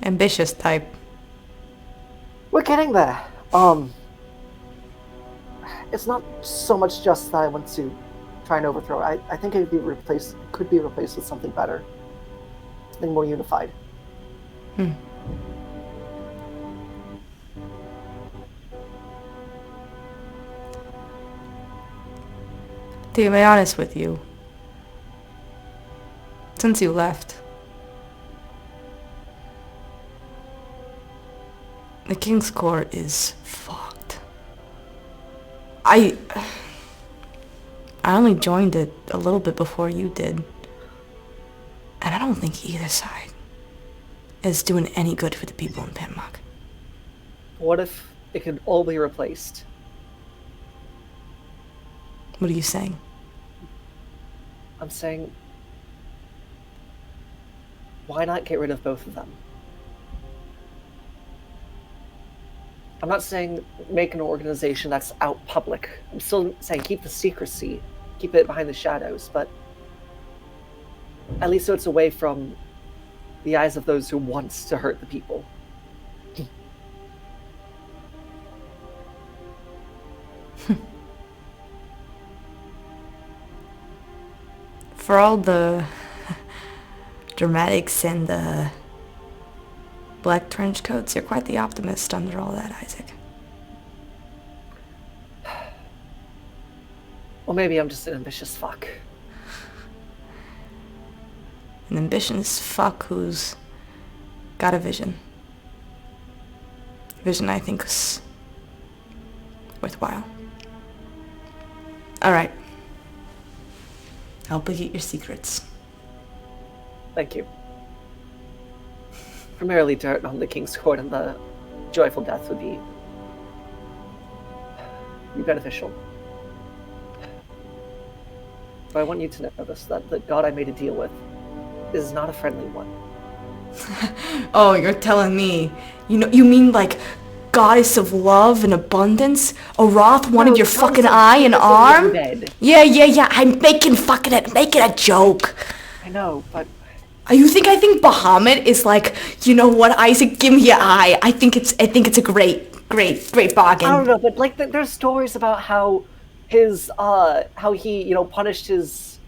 Ambitious type. We're getting there. It's not so much just that I want to try and overthrow. I think it could be replaced with something better. Something more unified. To be honest with you, since you left, the King's Court is fucked. I only joined it a little bit before you did. And I don't think either side is doing any good for the people in Panmok. What if it could all be replaced? What are you saying? I'm saying why not get rid of both of them? I'm not saying make an organization that's out public. I'm still saying keep the secrecy, keep it behind the shadows, but at least so it's away from the eyes of those who wants to hurt the people. For all the dramatics and the black trench coats, you're quite the optimist under all that, Isaac. Well, maybe I'm just an ambitious fuck. An ambitious fuck who's got a vision. Vision I think is worthwhile. Alright. I'll get your secrets. Thank you. Primarily dirt on the King's Court and the joyful death would be beneficial. But I want you to know this, that the god I made a deal with is not a friendly one. Oh, you're telling me. You mean like goddess of love and abundance? Aroth wanted your fucking eye and arm? Yeah. I'm making a joke. I know, but You think I think Bahamut is like, you know what, Isaac, give me your eye. I think it's a great bargain. I don't know, but like there's stories about how his how he, punished his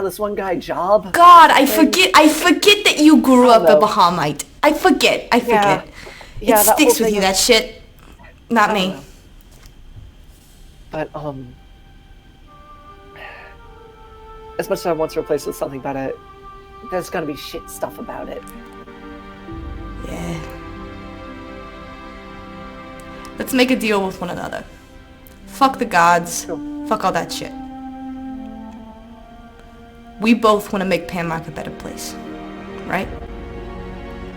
this one guy Job. God, I forget that you grew up a Bahamite. I forget. Yeah, It sticks with you, that shit. Not me. Know. But as much as I want to replace it with something better, there's gonna be shit stuff about it. Yeah. Let's make a deal with one another. Fuck the gods. Cool. Fuck all that shit. We both want to make Panmark a better place. Right?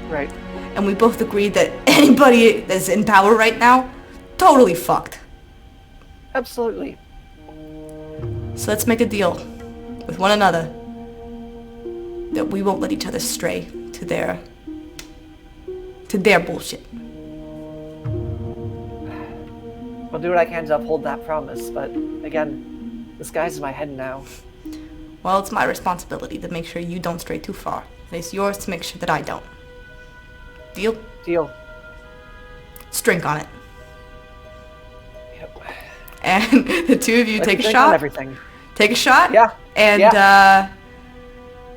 Right. And we both agree that anybody that's in power right now, totally fucked. Absolutely. So let's make a deal with one another that we won't let each other stray to their bullshit. I'll do what I can to uphold that promise, but again, the sky's in my head now. Well, it's my responsibility to make sure you don't stray too far. And it's yours to make sure that I don't. Deal? Deal. Let's drink on it. Yep. And the two of you Let's take a drink shot. on everything. Take a shot. Yeah.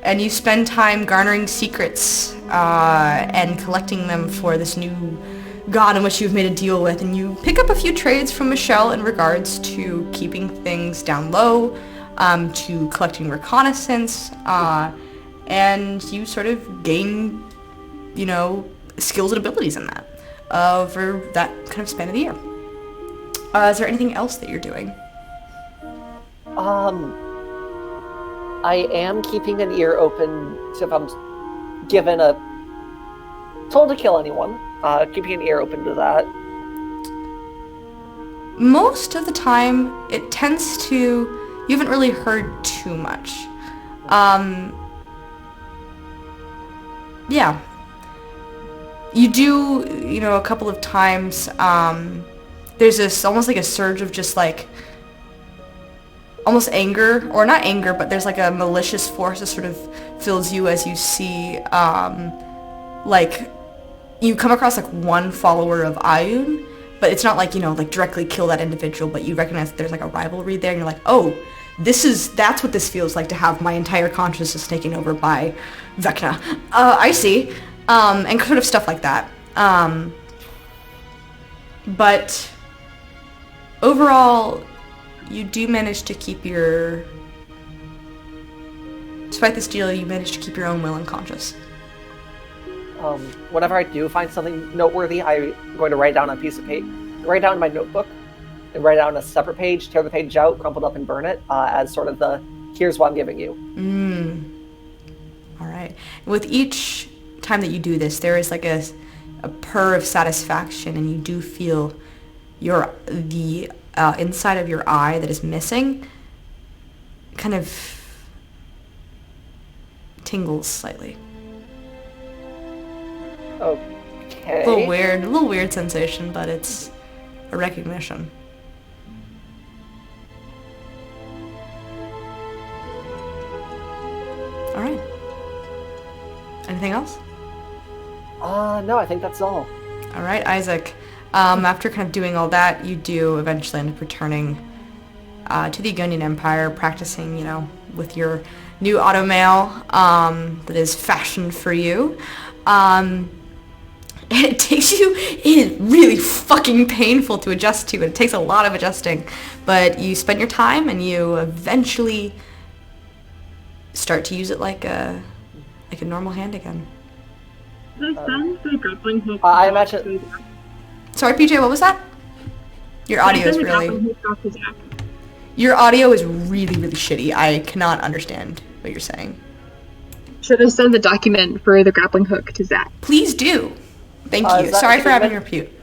And you spend time garnering secrets and collecting them for this new god in which you've made a deal with. And you pick up a few trades from Michelle in regards to keeping things down low, to collecting reconnaissance, and you sort of gain, skills and abilities in that over that kind of span of the year. Is there anything else that you're doing? I am keeping an ear open to if I'm told to kill anyone. Keeping an ear open to that. Most of the time, it tends to... You haven't really heard too much. Yeah. You do, a couple of times, there's this almost like a surge of just like, almost anger, or not anger, but there's like a malicious force that sort of fills you as you see, like, you come across like one follower of Ayun, but it's not like, like directly kill that individual, but you recognize that there's like a rivalry there, and you're like, oh, that's what this feels like to have my entire consciousness taken over by Vecna. I see. And sort of stuff like that. But overall, you do manage to keep despite this deal, you manage to keep your own will unconscious. Whenever I do find something noteworthy, I'm going to write down on a piece of paper, write down in my notebook, and write down a separate page, tear the page out, crumple it up, and burn it as sort of here's what I'm giving you. All right. With each time that you do this, there is like a purr of satisfaction, and you do feel the inside of your eye that is missing kind of tingles slightly. Okay. A little weird sensation, but it's a recognition. All right. Anything else? No, I think that's all. All right, Isaac. After kind of doing all that, you do eventually end up returning to the Gunyan Empire, practicing, with your new automail that is fashioned for you. It is really fucking painful to adjust to. It takes a lot of adjusting, but you spend your time and you eventually start to use it like a normal hand again. I imagine. Sorry, PJ, what was that? Your audio is really... Your audio is really, really shitty. I cannot understand what you're saying. Should I send the document for the grappling hook to Zach? Please do. Thank you. Is that Sorry for having attunement? your repute.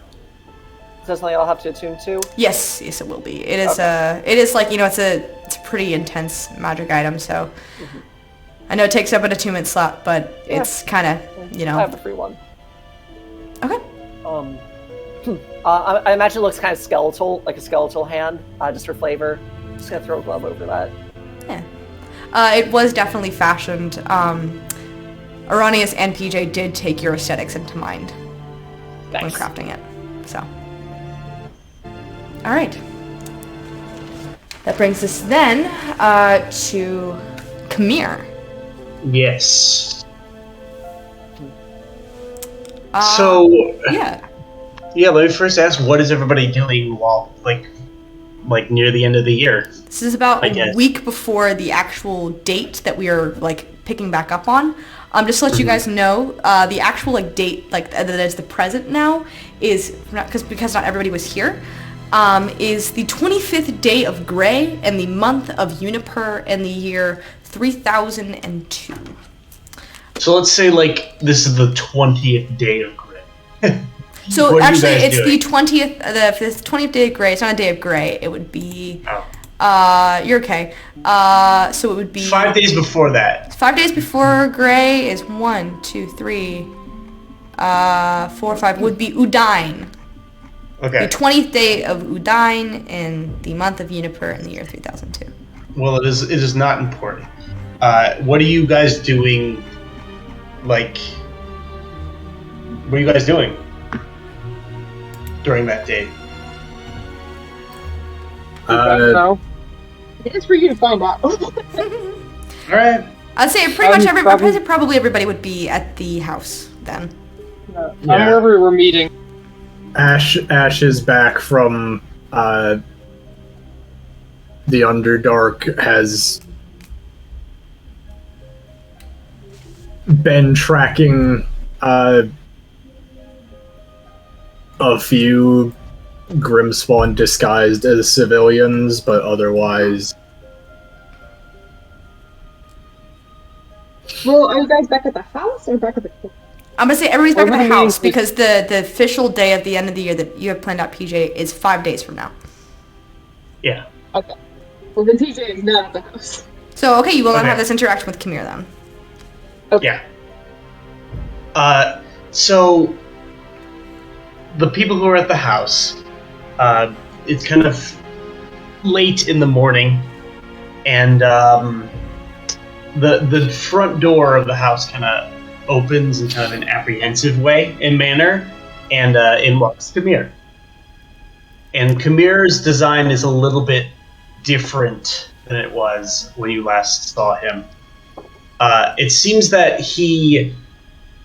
Is that something I'll have to attune to? Yes, it will be. It is it's a pretty intense magic item, so I know it takes up an attunement slot, but it's kind of, I have the free one. Okay. I imagine it looks kind of skeletal, like a skeletal hand, just for flavor. Just gonna throw a glove over that. Yeah. It was definitely fashioned. Aronius and PJ did take your aesthetics into mind when crafting it. So. All right. That brings us then to Kamir. Yes. Yeah. Yeah, let me first ask, what is everybody doing while, like near the end of the year? This is about a week before the actual date that we are, picking back up on. Just to let you guys know, the actual, date, that is the present now, is, because not everybody was here, is the 25th day of Gray and the month of Uniper and the year 3002. So let's say, this is the 20th day of Gray. So actually, it's the 20th, the 20th day of Gray. It's not a day of Gray. It would be. You're okay. So it would be 5 days before that. 5 days before Gray is 1, 2, 3, 4, 5. Would be Udine. Okay. The 20th day of Udine in the month of Uniper in the year 3002. Well, it is not important. What are you guys doing? What are you guys doing during that day? No. It's for you to find out. All right. I'd say probably everybody would be at the house then. I'm wherever we're meeting. Ash is back from the Underdark, has been tracking a few Grimspawn disguised as civilians, but otherwise... Well, are you guys back at the house or back at the... I'm gonna say everybody's back at the house because the official day at the end of the year that you have planned out, PJ, is 5 days from now. Yeah. Okay. Well, then PJ is not at the house. So, okay, you will not have this interaction with Kamir then. Okay. Yeah. So the people who are at the house, it's kind of late in the morning, and the front door of the house kind of opens in kind of an apprehensive way and manner, and in walks Kamir. And Kamir's design is a little bit different than it was when you last saw him. It seems that he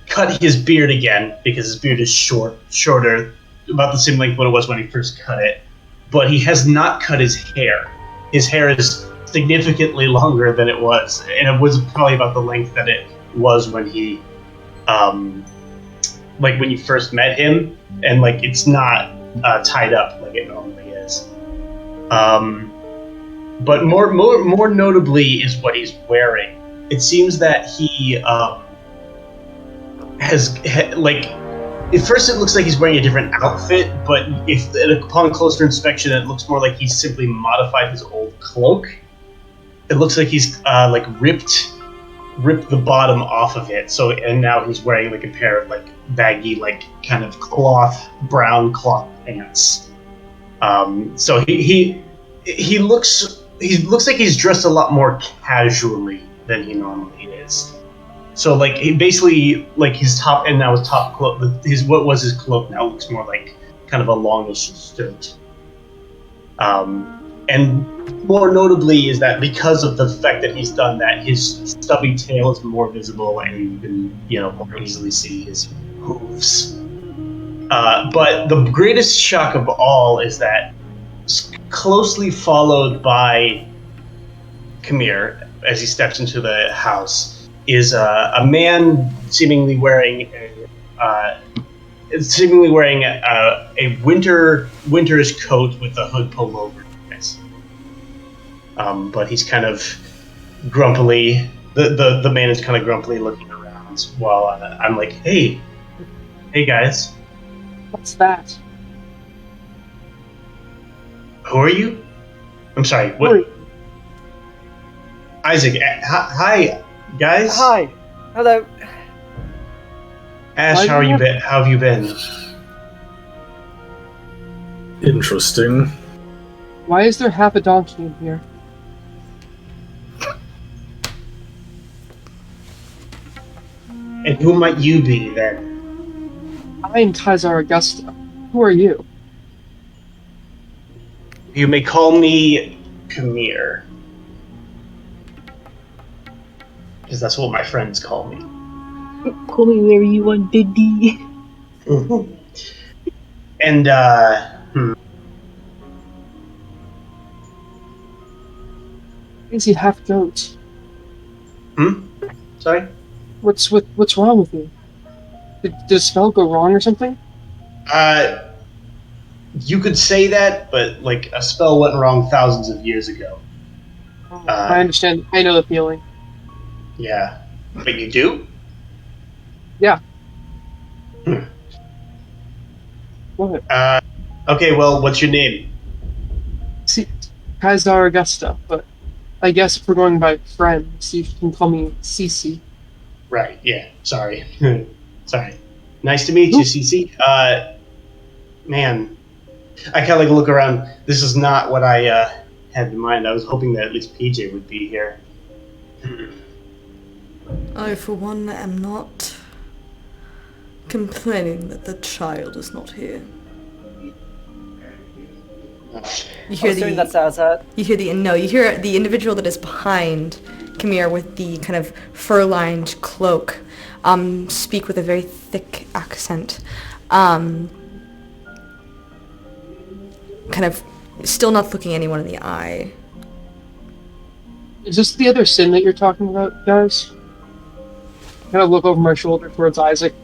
cut his beard again, because his beard is shorter, about the same length what it was when he first cut it. But he has not cut his hair. His hair is significantly longer than it was, and it was probably about the length that it was when he, when you first met him, and it's not tied up like it normally is. But more notably is what he's wearing. It seems that he at first it looks like he's wearing a different outfit, but upon closer inspection it looks more like he's simply modified his old cloak. It looks like he's ripped ripped the bottom off of it. So and now he's wearing like a pair of like baggy, like kind of brown cloth pants. So he looks like he's dressed a lot more casually than he normally is. So like he basically like his top and now his top cloak, what was his cloak now looks more like kind of a longish skirt. And more notably is that because of the fact that he's done that, his stubby tail is more visible, and you can more easily see his hooves. But the greatest shock of all is that, closely followed by Khmer as he steps into the house, is a man seemingly wearing a winterish coat with a hood pulled over his face. But he's kind of grumpily. The man is kind of grumpily looking around while I'm like, hey guys, What's that? who are you? I'm sorry. What? Isaac. Hi, guys. Hi. Hello. Ash, how have you been? Interesting. Why is there half a donkey in here? And who might you be then? I'm Kaiser Augusta. Who are you? You may call me Khmer, because that's what my friends call me. Call me wherever you want, Diddy. And Is he half goat? Sorry. What's wrong with you? Did the spell go wrong or something? You could say that, but like a spell went wrong thousands of years ago. I understand. I know the feeling. Yeah, but you do? Yeah. What? Okay, well, what's your name? See, Kaiser Augusta, but I guess if we're going by friends, you can call me Cece. Right, yeah, sorry. Sorry. Nice to meet you, Cece. Man, I kind of like look around. This is not what I had in mind. I was hoping that at least PJ would be here. I, for one, am not complaining that the child is not here. You hear Assuming that's Azat. You hear the individual that is behind Khmer with the kind of fur-lined cloak speak with a very thick accent. Kind of still not looking anyone in the eye. Is this the other sin that you're talking about, guys? Kind of look over my shoulder towards Isaac,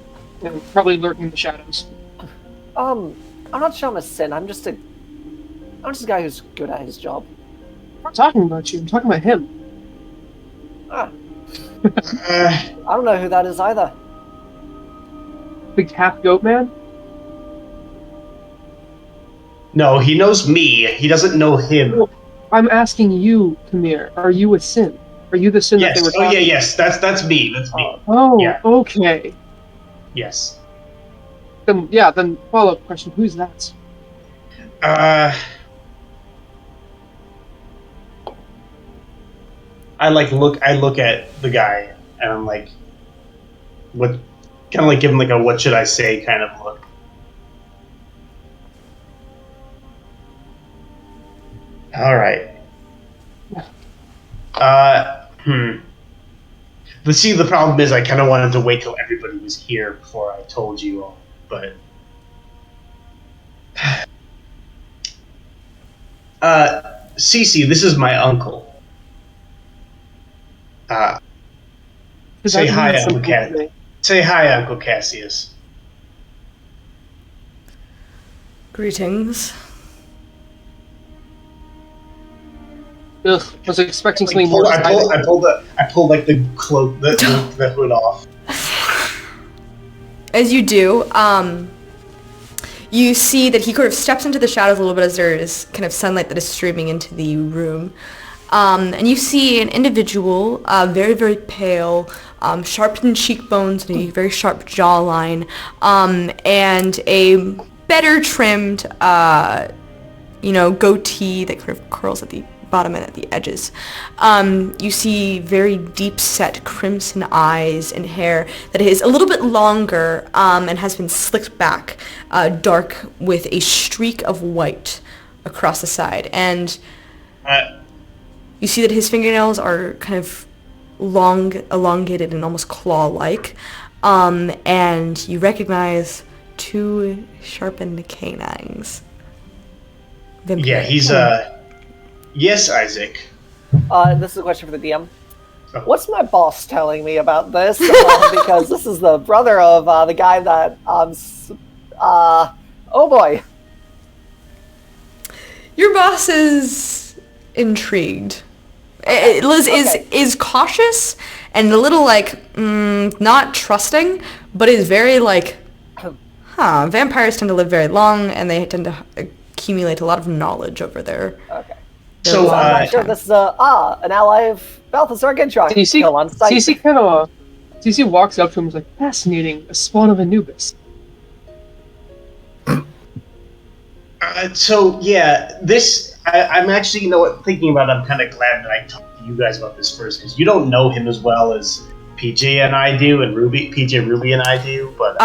and probably lurking in the shadows. I'm not sure I'm a sin. I'm just a guy who's good at his job. I'm not talking about you. I'm talking about him. Ah. I don't know who that is either. Big half goat man? No, he knows me. He doesn't know him. Well, I'm asking you, Khmer. Are you a sin? Are you the sin that they were talking about? Yes. That's me. That's me. Oh, Yeah. okay. Yes. Then follow-up question. Who's that? I look at the guy and I'm like, what? Kind of like give him like a what should I say kind of look. All right. But see, the problem is I kind of wanted to wait till everybody was here before I told you all, but. Cece, this is my uncle. Say hi, Uncle Cassius. Say hi, Uncle Cassius. Greetings. Ugh, was expecting something I more. pulled like the cloak, the hood off. As you do, you see that he kind of steps into the shadows a little bit as there is kind of sunlight that is streaming into the room. And you see an individual, very, very pale, sharpened cheekbones and a very sharp jawline, and a better trimmed, goatee that kind of curls at the bottom and at the edges. You see very deep-set crimson eyes and hair that is a little bit longer and has been slicked back, dark with a streak of white across the side. And you see that his fingernails are kind of long, elongated and almost claw-like. And you recognize 2 sharpened canines. Yeah, he's Yes, Isaac. This is a question for the DM. What's my boss telling me about this? Because this is the brother of the guy that oh boy. Your boss is intrigued. Liz is cautious and a little not trusting, but is very vampires tend to live very long and they tend to accumulate a lot of knowledge over there. Okay. So I'm not sure this is an ally of Balthazar Gidrock. CC walks up to him and is like, fascinating, a spawn of Anubis. I'm actually, thinking about it, I'm kind of glad that I talked to you guys about this first, because you don't know him as well as PJ and I do, and PJ, Ruby, and I do, but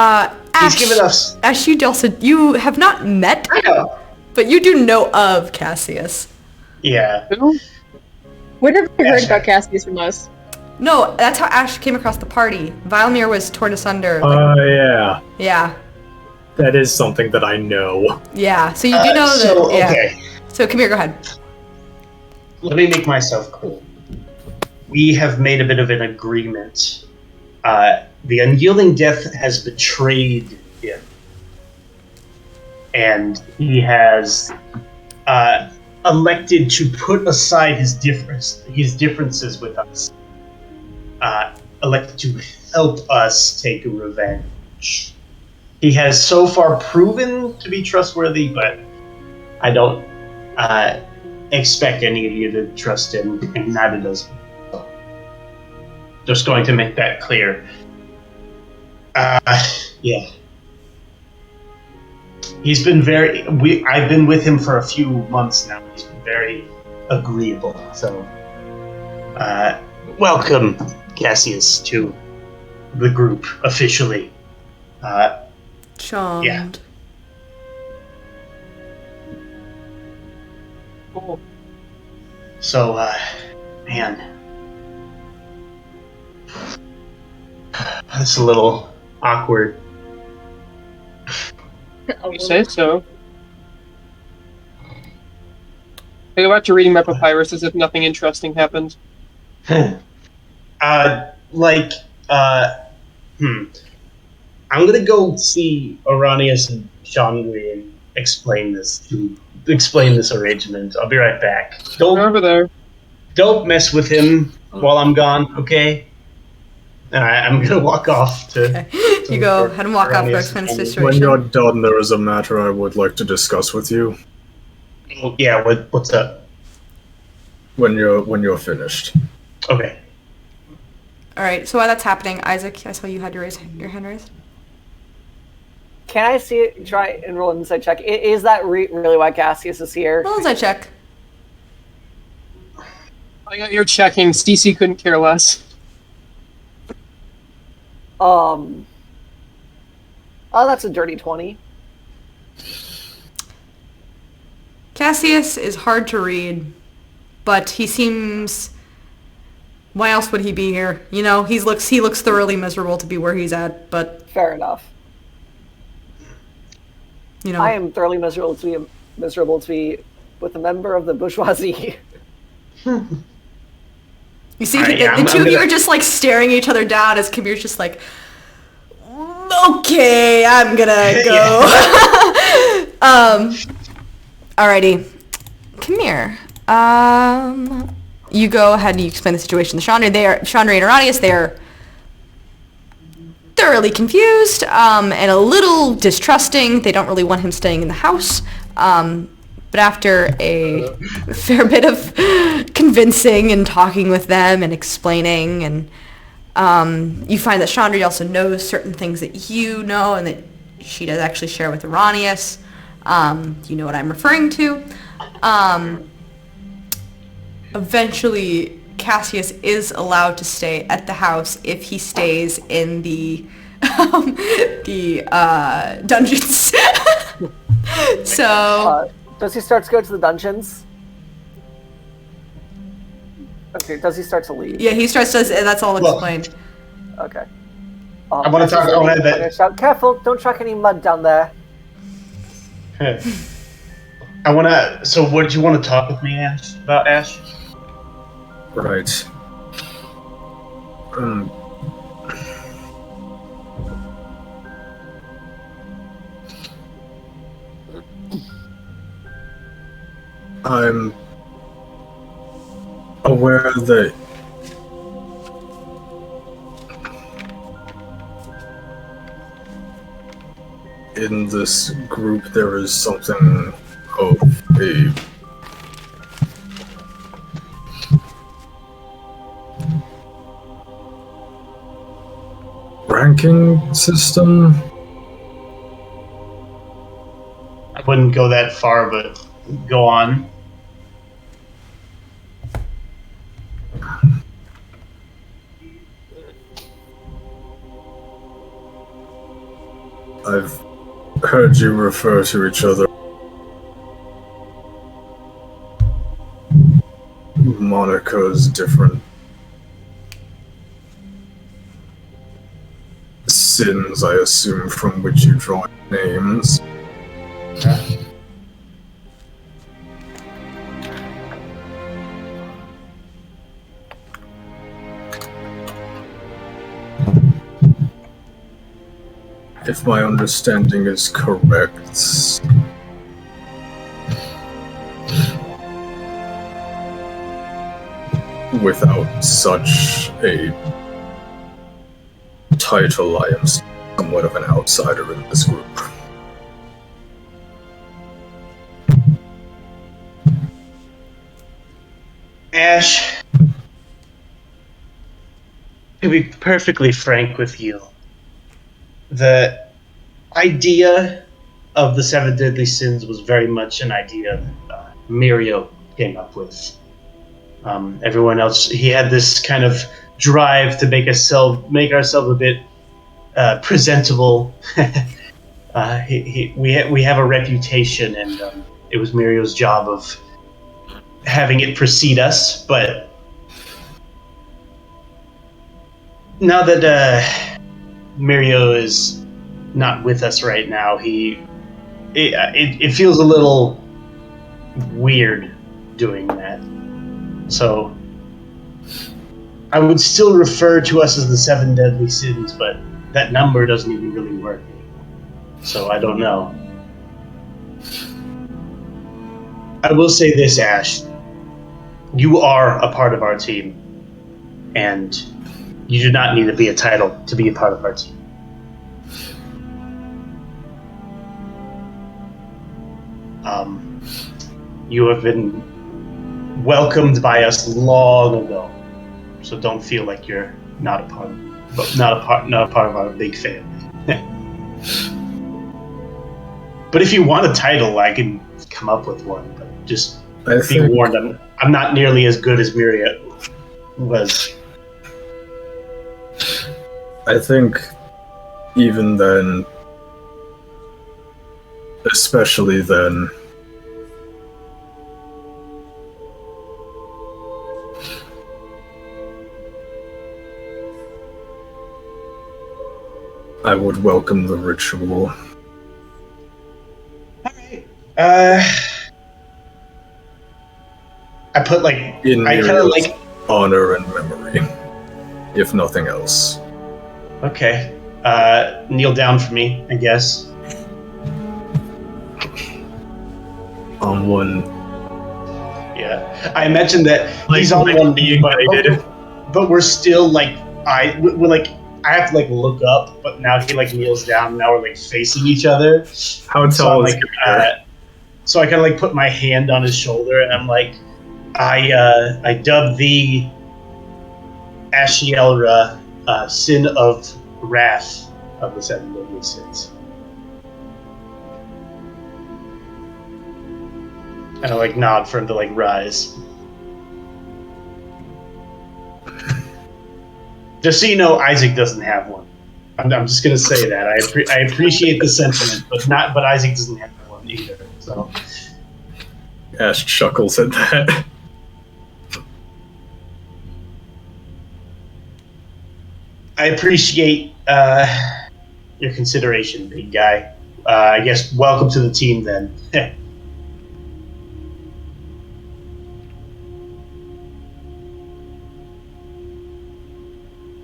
he's given us... Ash, you have not met, I know, but you do know of Cassius. Yeah. When have you heard about Cassius from us? No, that's how Ash came across the party. Vilmir was torn asunder. Yeah. Yeah. That is something that I know. Yeah, so you do know that. Yeah. Okay. So come here, go ahead. Let me make myself clear. We have made a bit of an agreement. The Unyielding Death has betrayed him. And he has elected to put aside his differences with us. Elected to help us take revenge. He has so far proven to be trustworthy, but I don't expect any of you to trust him, and neither does he. So, just going to make that clear. Yeah. He's been I've been with him for a few months now. He's been very agreeable. So, welcome, Cassius, to the group officially. Charmed. Yeah. Cool. So, man. That's a little awkward. You say so. I go back to reading my papyrus as if nothing interesting happened. I'm gonna go see Oranius and Shangri and explain this arrangement. I'll be right back. Over there. Don't mess with him while I'm gone, okay? I'm gonna walk off to... Okay. You go ahead and walk off to explain the situation. When you're done, there is a matter I would like to discuss with you. Yeah, what's up? When you're finished. Okay. Alright, so while that's happening, Isaac, I saw you had your hand raised. Can I see it? Try and roll an insight check. Is that really why Cassius is here? Roll insight check. You're checking. CC couldn't care less. Oh, that's a dirty 20. Cassius is hard to read, but he seems... Why else would he be here? You know, he looks thoroughly miserable to be where he's at, but... Fair enough. You know, I am thoroughly miserable to be with a member of the bourgeoisie. You see, the two of you are just staring each other down as Kabir's just okay, I'm gonna go. Alrighty. Kamir. You go ahead and you explain the situation to Chandra. Chandra and Oranius, they're thoroughly confused and a little distrusting. They don't really want him staying in the house. But after a fair bit of convincing and talking with them and explaining, and you find that Chandra also knows certain things that you know and that she does actually share with Iranius. You know what I'm referring to. Eventually, Cassius is allowed to stay at the house if he stays in the dungeons. So... does he start to go to the dungeons? Okay, does he start to leave? Yeah, he starts to... That's all explained. Okay. I want to talk. I want to. Shout, careful! Don't chuck any mud down there. I want to. So, what did you want to talk with me, Ash? About Ash? Right. I'm aware that in this group there is something of a ranking system. I wouldn't go that far, but go on. I've heard you refer to each other monikers, different sins, I assume, from which you draw names. If my understanding is correct, without such a title, I am somewhat of an outsider in this group. Ash, to be perfectly frank with you, the idea of the seven deadly sins was very much an idea that Mirio came up with. Everyone else, he had this kind of drive to make ourselves a bit presentable. We have a reputation, and it was Mirio's job of having it precede us. But now that Mirio is not with us right now, it feels a little weird doing that. So I would still refer to us as the seven deadly sins, but that number doesn't even really work. So I don't know. I will say this, Ash. You are a part of our team, and you do not need to be a title to be a part of our team. You have been welcomed by us long ago, so don't feel like you're not a part of our big family. But if you want a title, I can come up with one. But just be warned, I'm not nearly as good as Miria was. I think even then, especially then, I would welcome the ritual. Alright. I put In I kind of like honor and memory, if nothing else. Okay. Kneel down for me, I guess. On one. Yeah. I mentioned that he's on one knee, but we're still I have to look up, but now he kneels down. And now we're facing each other. How tall is Kabir? So I kind of like put my hand on his shoulder, and I'm like, I dubbed thee Ashielra, sin of wrath of the 7 deadly sins. And I like nod for him to like rise. Just so you know, Isaac doesn't have one. I'm just gonna say that. I appreciate the sentiment, but Isaac doesn't have one either. So Ash chuckles at that. I appreciate your consideration, big guy. I guess welcome to the team then.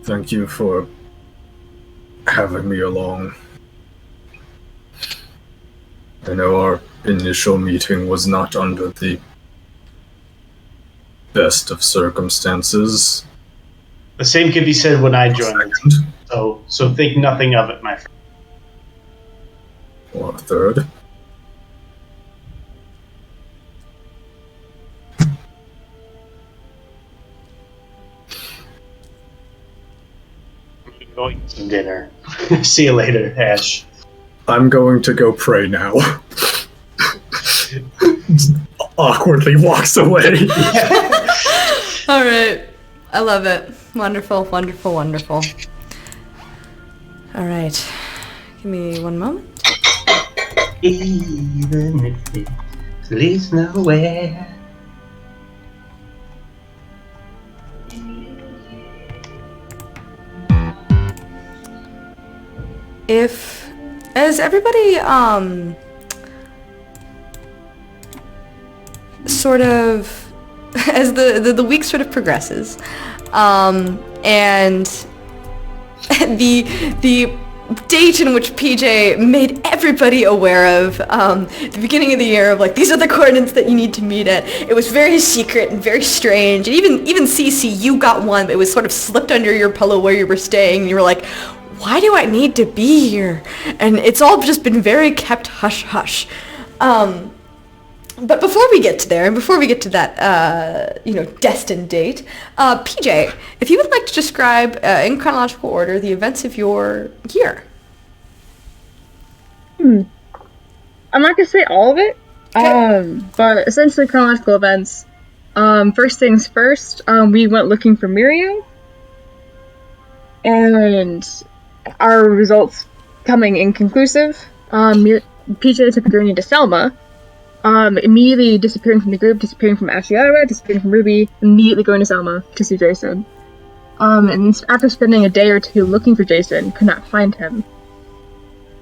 Thank you for having me along. I know our initial meeting was not under the best of circumstances. The same could be said when I joined the team. So think nothing of it, my friend. Or a third. I'm going to some dinner. See you later, Ash. I'm going to go pray now. Awkwardly walks away. All right. I love it. Wonderful, wonderful, wonderful. All right. Give me one moment. Even if it leads nowhere. As everybody, sort of, as the week sort of progresses, and the date in which PJ made everybody aware of, the beginning of the year of like, these are the coordinates that you need to meet at. It was very secret and very strange. And even CC, you got one, but it was sort of slipped under your pillow where you were staying. And you were like, why do I need to be here? And it's all just been very kept hush-hush. But before we get to there, and before we get to that, destined date, PJ, if you would like to describe, in chronological order, the events of your year. I'm not gonna say all of it, Okay. but essentially chronological events. First things first, we went looking for Mirio, and our results coming inconclusive. PJ took a journey to Selma, immediately disappearing from the group, disappearing from Ashiara, disappearing from Ruby, immediately going to Selma to see Jason. And after spending a day or two looking for Jason, could not find him.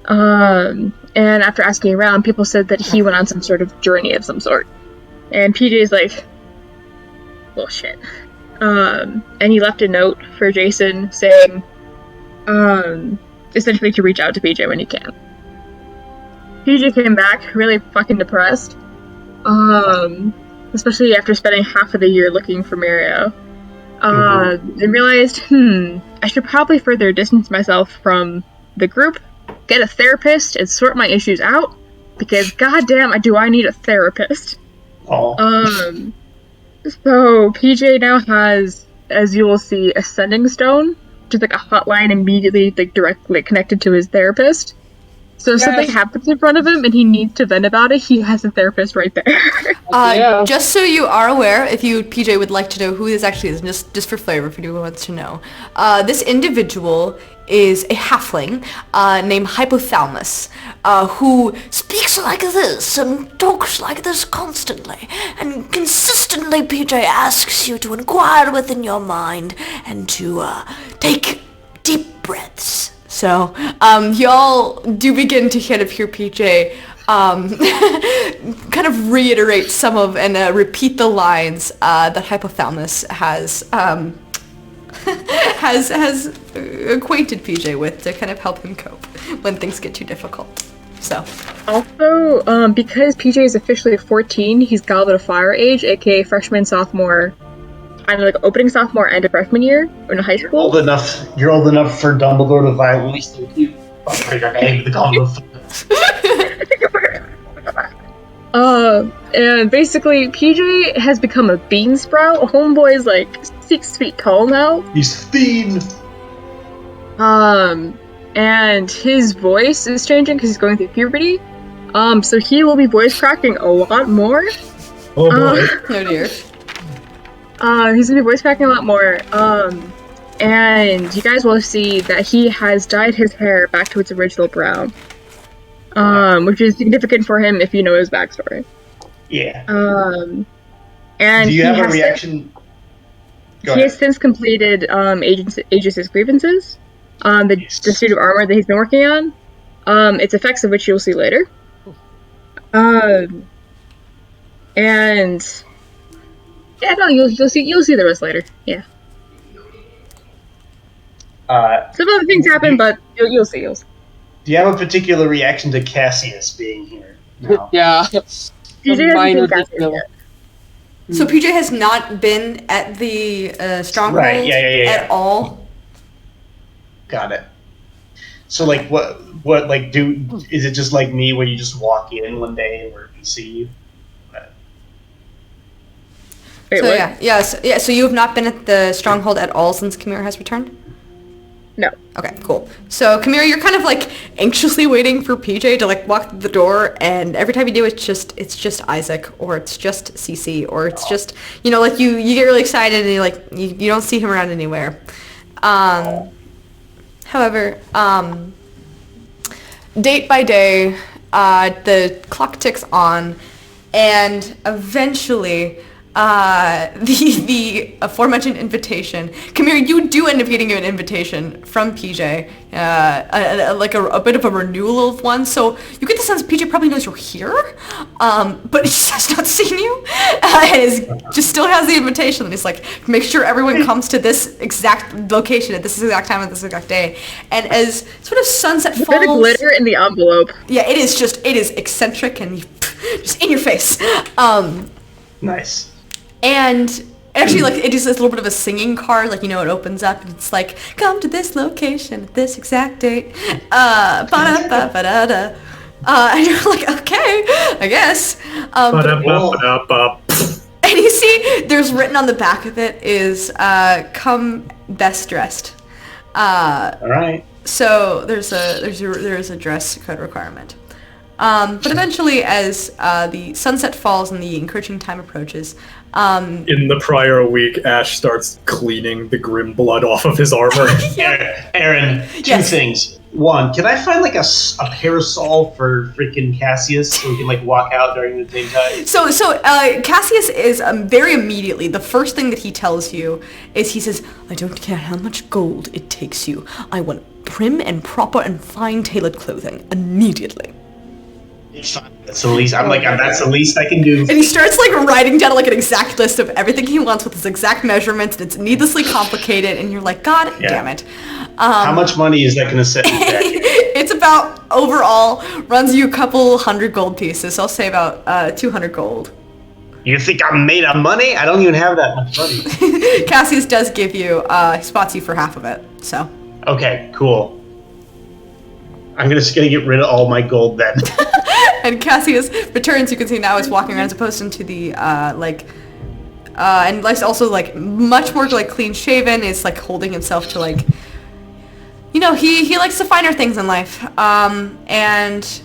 And after asking around, people said that he went on some sort of journey of some sort. And PJ's like, bullshit. And he left a note for Jason saying, essentially to reach out to PJ when you can. PJ came back really fucking depressed, especially after spending half of the year looking for Mirio, and realized, I should probably further distance myself from the group, get a therapist, and sort my issues out, because goddamn, do I need a therapist. Oh. So PJ now has, as you will see, a sending stone, which is like a hotline immediately directly connected to his therapist. So if something happens in front of him and he needs to vent about it, he has a therapist right there. Just so you are aware, if you, PJ, would like to know who this actually is, just for flavor, if anyone wants to know, this individual is a halfling named Hypothalamus, who speaks like this and talks like this constantly, and consistently, PJ, asks you to inquire within your mind and to take deep breaths. So, y'all do begin to kind of hear PJ kind of reiterate some of and repeat the lines that Hypothalamus has acquainted PJ with to kind of help him cope when things get too difficult. So. Also, because PJ is officially 14, he's Goblet of Fire age, aka freshman, sophomore, kind of like opening sophomore and a freshman year in high school. You're old enough for Dumbledore to violently stick you. The Goblet of Fire. And basically, PJ has become a bean sprout. Homeboy's like 6 feet tall now. He's thin. And his voice is changing because he's going through puberty. So he will be voice cracking a lot more. Oh boy. Oh dear. He's gonna be voice cracking a lot more. And you guys will see that he has dyed his hair back to its original brown. Which is significant for him if you know his backstory. Yeah. And Do you have a reaction? He has since completed Aegis' grievances. The suit of armor that he's been working on. Its effects of which you'll see later. And yeah, no, you'll see the rest later. Yeah. Some other things happen, but you'll see. Do you have a particular reaction to Cassius being here? No. Yeah. PJ minor hasn't seen detail. Cassius yet. So PJ has not been at the stronghold Right, yeah. at all. Got it. So like what like is it just like me where you just walk in one day and we see you? Wait, So what? So you have not been at the stronghold at all since Kamira has returned? No. Okay, cool. So Kamira, you're kind of like anxiously waiting for PJ to like walk through the door, and every time you do, it's just Isaac, or it's just Cece, or it's just like you get really excited and you don't see him around anywhere. However, date by day, the clock ticks on, and eventually, the aforementioned invitation. Kamira, you do end up getting an invitation from PJ, like a bit of a renewal of one. So you get the sense PJ probably knows you're here, but he just has not seen you, and just still has the invitation. And he's like, make sure everyone comes to this exact location at this exact time at this exact day. And as sort of sunset falls, Bit of glitter in the envelope. Yeah, it is eccentric and just in your face. Nice. And actually, like, it is a little bit of a singing card, like, it opens up and it's like, come to this location at this exact date, ba-da-ba-ba-da-da. And you're like, okay, I guess. Ba-da-ba-ba-da-ba. And you see, there's written on the back of it is, come best dressed. All right. So there's a dress code requirement. But eventually, as the sunset falls and the encroaching time approaches, In the prior week, Ash starts cleaning the grim blood off of his armor. Aaron, two Yes. things. One, can I find like a parasol for freaking Cassius so we can like walk out during the daytime? So Cassius is very immediately, the first thing that he tells you is he says, I don't care how much gold it takes you. I want prim and proper and fine tailored clothing immediately. That's the least. I'm like, that's the least I can do. And he starts like writing down like an exact list of everything he wants with his exact measurements, and it's needlessly complicated, and you're like, God damn it. How much money is that going to set you back? It's about, overall, runs you a couple hundred gold pieces. I'll say about 200 gold. You think I'm made of money? I don't even have that much money. Cassius does give you, he spots you for half of it, so. Okay, cool. I'm just gonna get rid of all my gold then. And Cassius returns, you can see now is walking around as opposed to the, and like also like much more like clean shaven, is like holding himself to like, he likes the finer things in life, and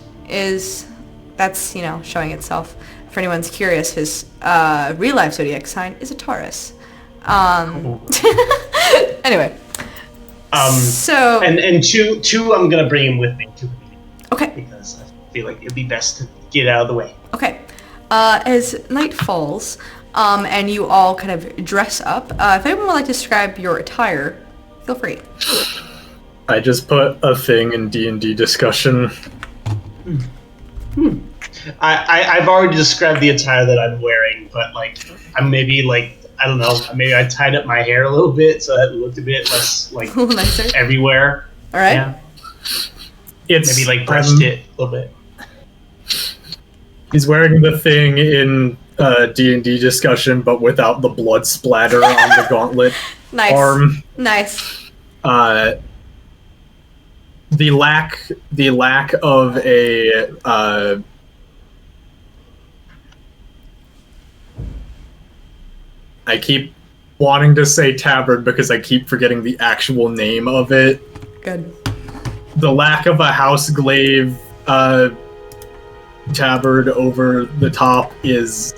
that's showing itself. For anyone's curious, his real life zodiac sign is a Taurus. Anyway. So and two I'm gonna bring him with me to the meeting. Okay. Because I feel like it'd be best to get out of the way. Okay. As night falls, and you all kind of dress up, if anyone would like to describe your attire, feel free. I just put a thing in D&D discussion. I've already described the attire that I'm wearing, but like I'm maybe like I don't know, maybe I tied up my hair a little bit so that it looked a bit less like Nicer. everywhere. All right. Yeah. It's Maybe like brushed it a little bit. He's wearing the thing in D&D discussion, but without the blood splatter on the gauntlet Nice. arm. Nice. The lack of a I keep wanting to say tavern because I keep forgetting the actual name of it. Good. The lack of a house glaive tabard over the top is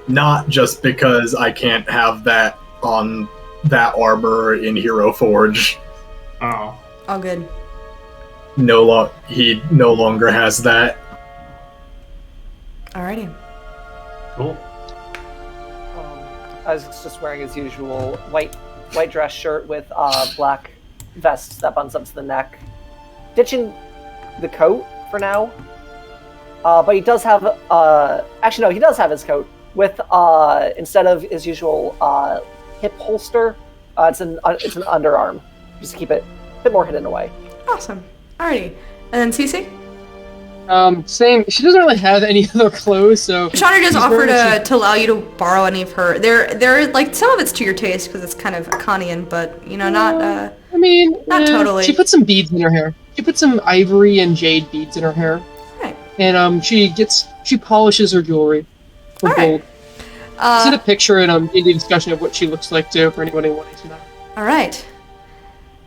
not just because I can't have that on that armor in Hero Forge. Oh. All good. He no longer has that. Alrighty. Cool. I was just wearing his usual white dress shirt with black vest that buns up to the neck. Ditching the coat for now. But he does have actually no, he does have his coat with instead of his usual hip holster, it's an underarm. Just to keep it a bit more hidden away. Awesome. Alrighty. And then Cece? Same. She doesn't really have any other clothes, so... Chandra just she's offered wearing to allow you to borrow any of her. They're like, some of it's to your taste because it's kind of Akanian, but, you know, not totally. She put some beads in her hair. She put some ivory and jade beads in her hair. Right. And she polishes her jewelry with gold. I sent a picture in the discussion of what she looks like too for anybody wanting to know. Alright.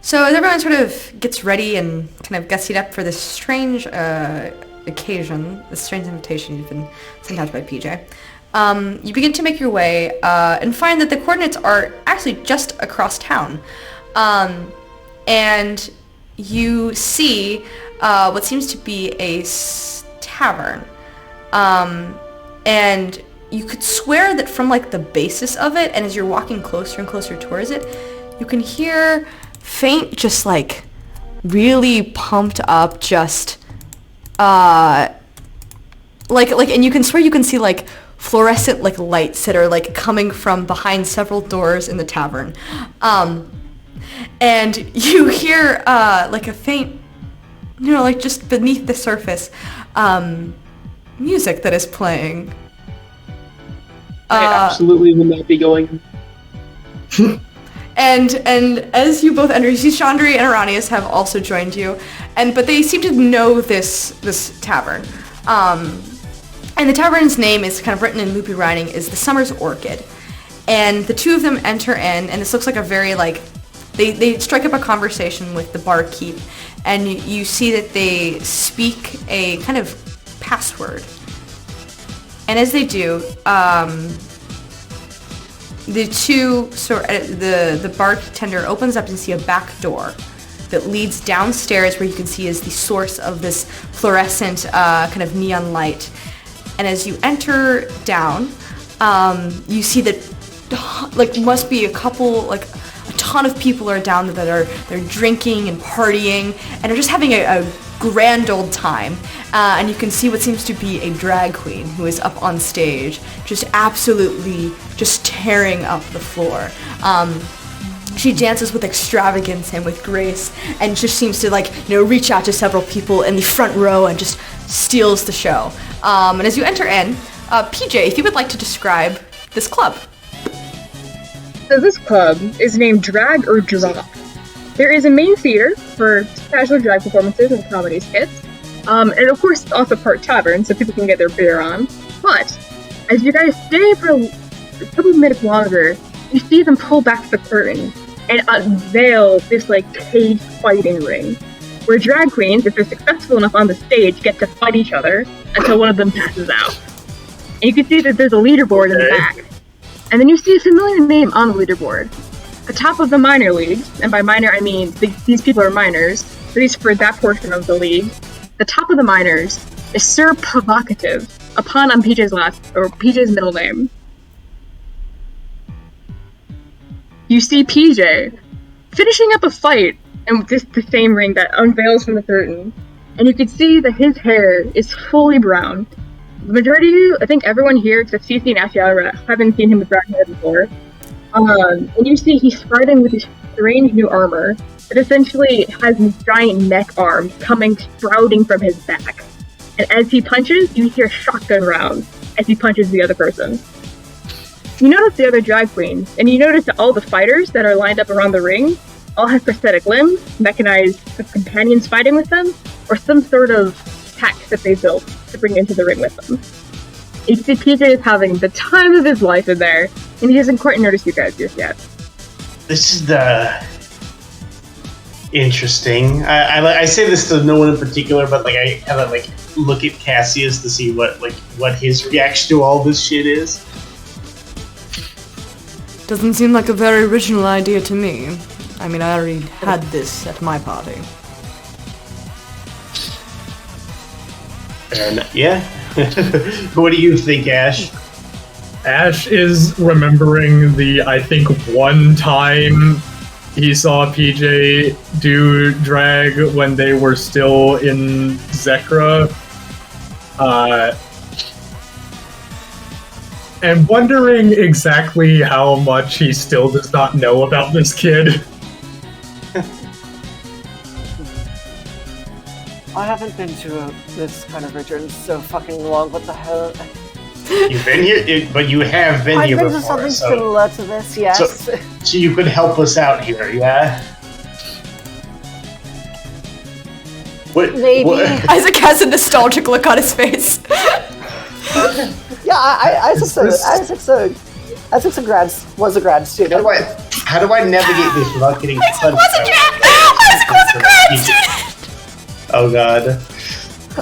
So as everyone sort of gets ready and kind of gussied up for this strange occasion, this strange invitation you've been sent out by PJ, you begin to make your way and find that the coordinates are actually just across town. And you see what seems to be a tavern. And you could swear that from like the basis of it, and as you're walking closer and closer towards it, you can hear faint, just like really pumped up, just and you can swear you can see like fluorescent like lights that are like coming from behind several doors in the tavern, and you hear like a faint, you know, like just beneath the surface, music that is playing. I absolutely will not be going. And as you both enter, you see Chandri and Aranius have also joined you, but they seem to know this tavern. And the tavern's name is kind of written in loopy writing, is the Summer's Orchid. And the two of them enter in, and this looks like a very like, they strike up a conversation with the barkeep, and you see that they speak a kind of password. And as they do, the bartender opens up and see a back door that leads downstairs, where you can see is the source of this fluorescent kind of neon light. And as you enter down, you see that like must be a ton of people are down there that they're drinking and partying and are just having a grand old time. And you can see what seems to be a drag queen who is up on stage, just absolutely just tearing up the floor. She dances with extravagance and with grace, and just seems to reach out to several people in the front row and just steals the show. And as you enter in, PJ, if you would like to describe this club. So this club is named Drag or Drop. There is a main theater for casual drag performances and comedy skits. And of course, it's also part tavern, so people can get their beer on. But as you guys stay for a couple of minutes longer, you see them pull back the curtain and unveil this cage fighting ring, where drag queens, if they're successful enough on the stage, get to fight each other until one of them passes out. And you can see that there's a leaderboard in the back. And then you see a familiar name on the leaderboard. The top of the minor leagues, and by minor I mean these people are minors, at least for that portion of the league. The top of the minors is Sir Provocative, a pun on PJ's middle name. You see PJ finishing up a fight in the same ring that unveils from the curtain, and you can see that his hair is fully brown. The majority of you, I think everyone here except Cece and Ashiara, haven't seen him with brown hair before. And you see he's fighting with this strange new armor that essentially has these giant neck arms sprouting from his back. And as he punches, you hear shotgun rounds as he punches the other person. You notice the other drag queens, and you notice that all the fighters that are lined up around the ring all have prosthetic limbs, mechanized companions fighting with them, or some sort of tech that they built to bring into the ring with them. You see PJ is having the time of his life in there, and he hasn't quite noticed you guys just yet. This is interesting. I say this to no one in particular, but like I kind of like look at Cassius to see what his reaction to all this shit is. Doesn't seem like a very original idea to me. I mean, I already had this at my party. And yeah, what do you think, Ash? Ash is remembering I think one time he saw PJ do drag when they were still in Zekra. And wondering exactly how much he still does not know about this kid. I haven't been to this kind of region so fucking long. What the hell? You've been here, but you have been I've here been before. to something so, similar to this, yes. so you could help us out here, yeah? Maybe. Isaac has a nostalgic look on his face. Yeah, Isaac's a grad student. How do I navigate this without getting punched? Isaac was a grad student! Oh god.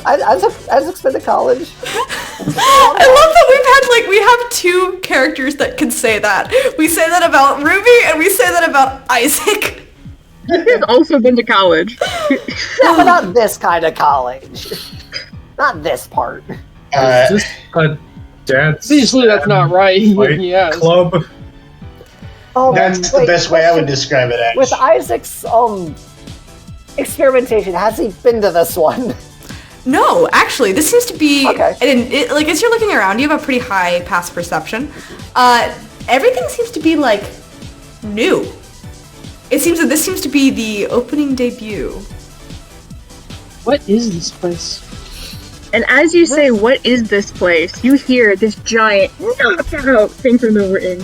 Isaac's been to college. I love that we have two characters that can say that. We say that about Ruby and we say that about Isaac. He's also been to college. Yeah, but not this kind of college. Not this part. Is this a dance? Usually that's not right. Yes. Club? Oh, That's the best way I would describe it, actually. With Isaac's experimentation, has he been to this one? No, actually, this seems to be... Okay. And like, as you're looking around, you have a pretty high passive perception. Everything seems to be, like, new. It seems that this seems to be the opening debut. What is this place? And as you say, what is this place? You hear this giant knockout thing from the ring.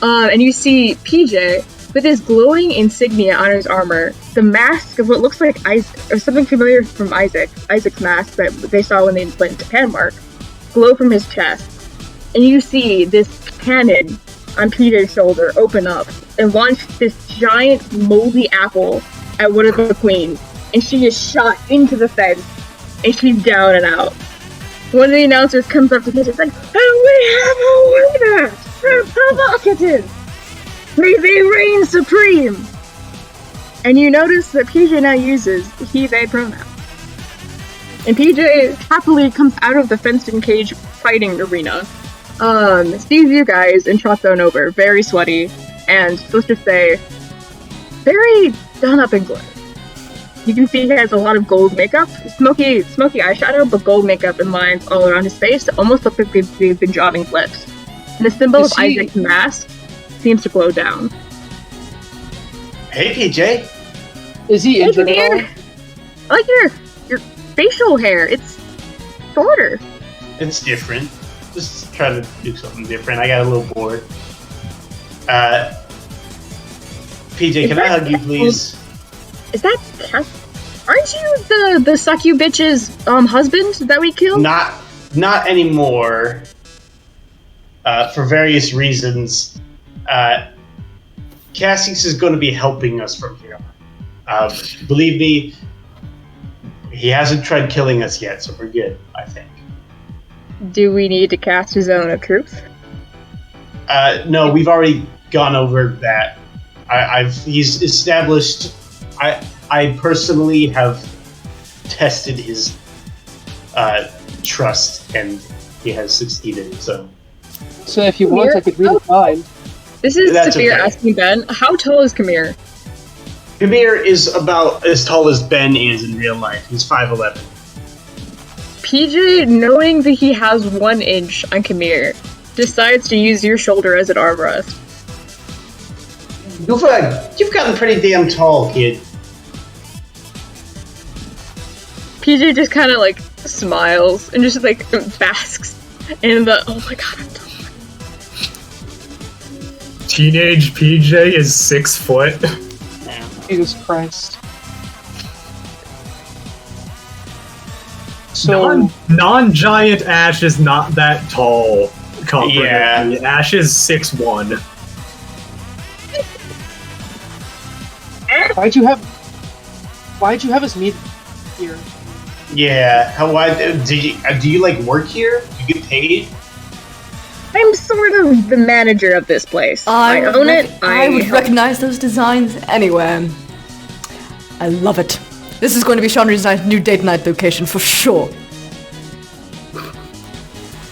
And you see PJ with his glowing insignia on his armor, the mask of what looks like Isaac, or something familiar from Isaac's mask that they saw when they went to Panmark, glow from his chest. And you see this cannon on PJ's shoulder open up and launch this giant moldy apple at one of the queens. And she is shot into the fence, and she's down and out. One of the announcers comes up to PJ and is like, "And we have a winner! The provocative! May they reign supreme!" And you notice that PJ now uses he, they pronoun. And PJ happily comes out of the fenced-in cage fighting arena, sees you guys and trots on over, very sweaty, and let's just say, very done up in glory. You can see he has a lot of gold makeup, smoky eyeshadow, but gold makeup and lines all around his face that almost look like they've been jobbing flips. And the symbol of Isaac's mask seems to glow down. Hey, PJ. Is he injured at all? I like your facial hair. It's shorter. It's different. Just try to do something different. I got a little bored. PJ, can I hug you, please? Is that Cass? Aren't you the suck you bitch's husband that we killed? Not anymore. For various reasons. Cassius is going to be helping us from here on. Believe me, he hasn't tried killing us yet, so we're good, I think. Do we need to cast his zone of truth? No, we've already gone over that. He's established. I personally have tested his trust, and he has succeeded. So if you want, I could read it mine. This is That's Saphir okay. asking Ben, how tall is Kamir? Kamir is about as tall as Ben is in real life. He's 5'11". PJ, knowing that he has 1 inch on Kamir, decides to use your shoulder as an armrest. You've gotten pretty damn tall, kid. PJ just kind of like smiles and just like basks in the, oh my god, I'm tall. Teenage PJ is 6 foot. Jesus Christ. So Non-giant Ash is not that tall. comprehensively. Yeah. Ash is 6'1". Why'd you have us meet here? Yeah. Why do you like work here? Do you get paid? I'm sort of the manager of this place. I own it. I would recognize those designs anywhere. I love it. This is going to be Chandri's new date night location for sure.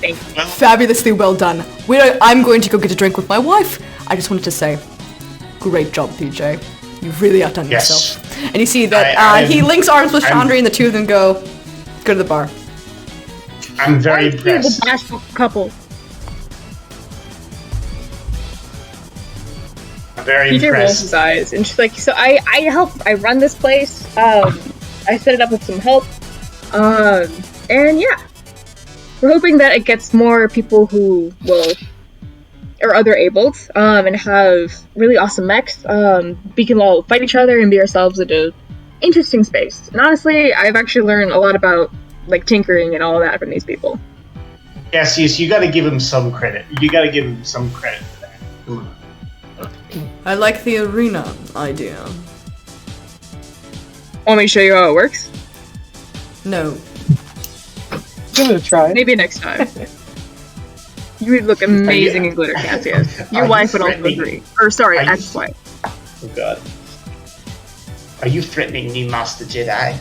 Thank you. Fabulously well done. I'm going to go get a drink with my wife. I just wanted to say, great job, PJ. You've really outdone yourself. And you see that he links arms with Chandri, and the two of them go to the bar. I'm very The impressed. bashful couple. I'm very PJ rolls impressed. his eyes, and she's like, "So I run this place. I set it up with some help. And yeah, we're hoping that it gets more people who are other abled, and have really awesome mechs. We can all fight each other and be ourselves in an interesting space. And honestly, I've actually learned a lot about like tinkering and all that from these people. Cassius, you gotta give him some credit. You gotta give him some credit for that. Come on. I like the arena idea. Want me to show you how it works? No. Give it a try. Maybe next time. You would look amazing in glitter, Cassius. Your Are wife you would also threatening- agree. Or sorry, Are you- ex-wife. Oh god. Are you threatening me, Master Jedi?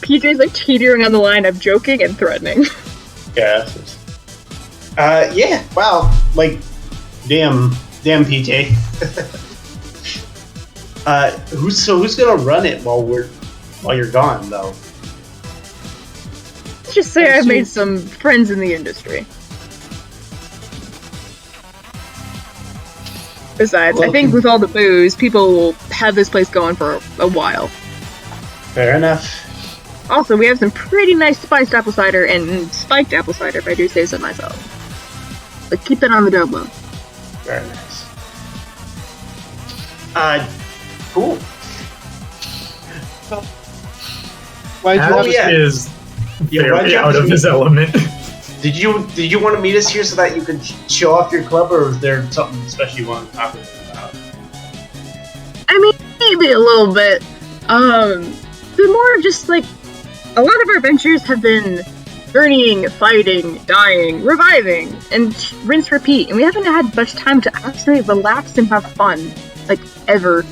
PJ's like teetering on the line of joking and threatening. Yeah. Yeah. Wow. Like, damn, PJ. Who's gonna run it while you're gone though? Let's just say I've made some friends in the industry. Besides, I think with all the booze, people will have this place going for a while. Fair enough. Also, we have some pretty nice spiced apple cider and spiked apple cider, if I do say so myself. But keep that on the down low. Very nice. Cool. Why'd you have Ash us yeah. is Yeah, why'd very you have out to of his meet- element. Did you want to meet us here so that you could show off your club, or is there something special you want to talk about? I mean, maybe a little bit. But more of just like a lot of our adventures have been journeying, fighting, dying, reviving, and rinse repeat. And we haven't had much time to actually relax and have fun, like ever.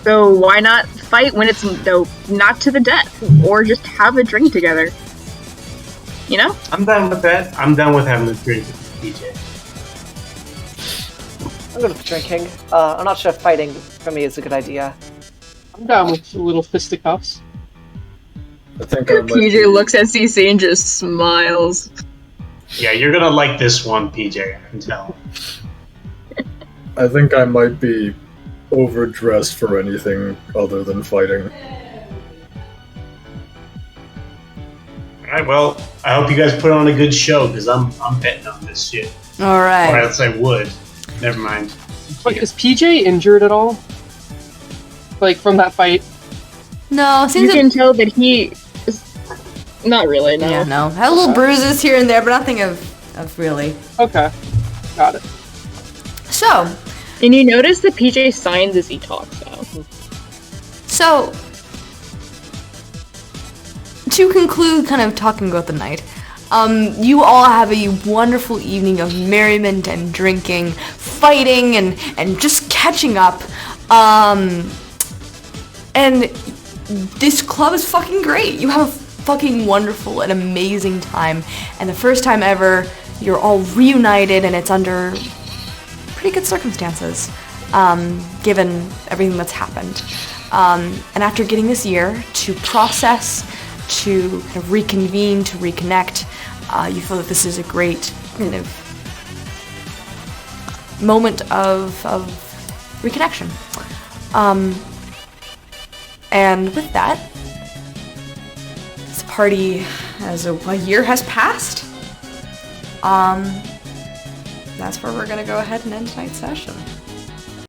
So why not fight when it's not to the death, or just have a drink together? You know? I'm done with that. I'm done with having a drink with DJ. I'm good with drinking. I'm not sure if fighting for me is a good idea. I'm down with a little fisticuffs. I think I might be- PJ looks at CC and just smiles. Yeah, you're gonna like this one, PJ. I can tell. I think I might be overdressed for anything other than fighting. All right. Well, I hope you guys put on a good show because I'm betting on this shit. All Or right. else I would. Never mind. Like, is PJ injured at all? Like, from that fight? No, You seems can tell that he is not really, no. yeah, no. Had little bruises here and there, but nothing of really. Okay. Got it. So, And you notice that PJ signs as he talks now. So, to conclude kind of talking about the night, you all have a wonderful evening of merriment and drinking, fighting, and just catching up. And this club is fucking great. You have a fucking wonderful and amazing time. And the first time ever, you're all reunited, and it's under pretty good circumstances, given everything that's happened. And after getting this year to process, to kind of reconvene, to reconnect, you feel that this is a great kind of moment of reconnection. And with that, this party, as a year has passed, that's where we're gonna go ahead and end tonight's session.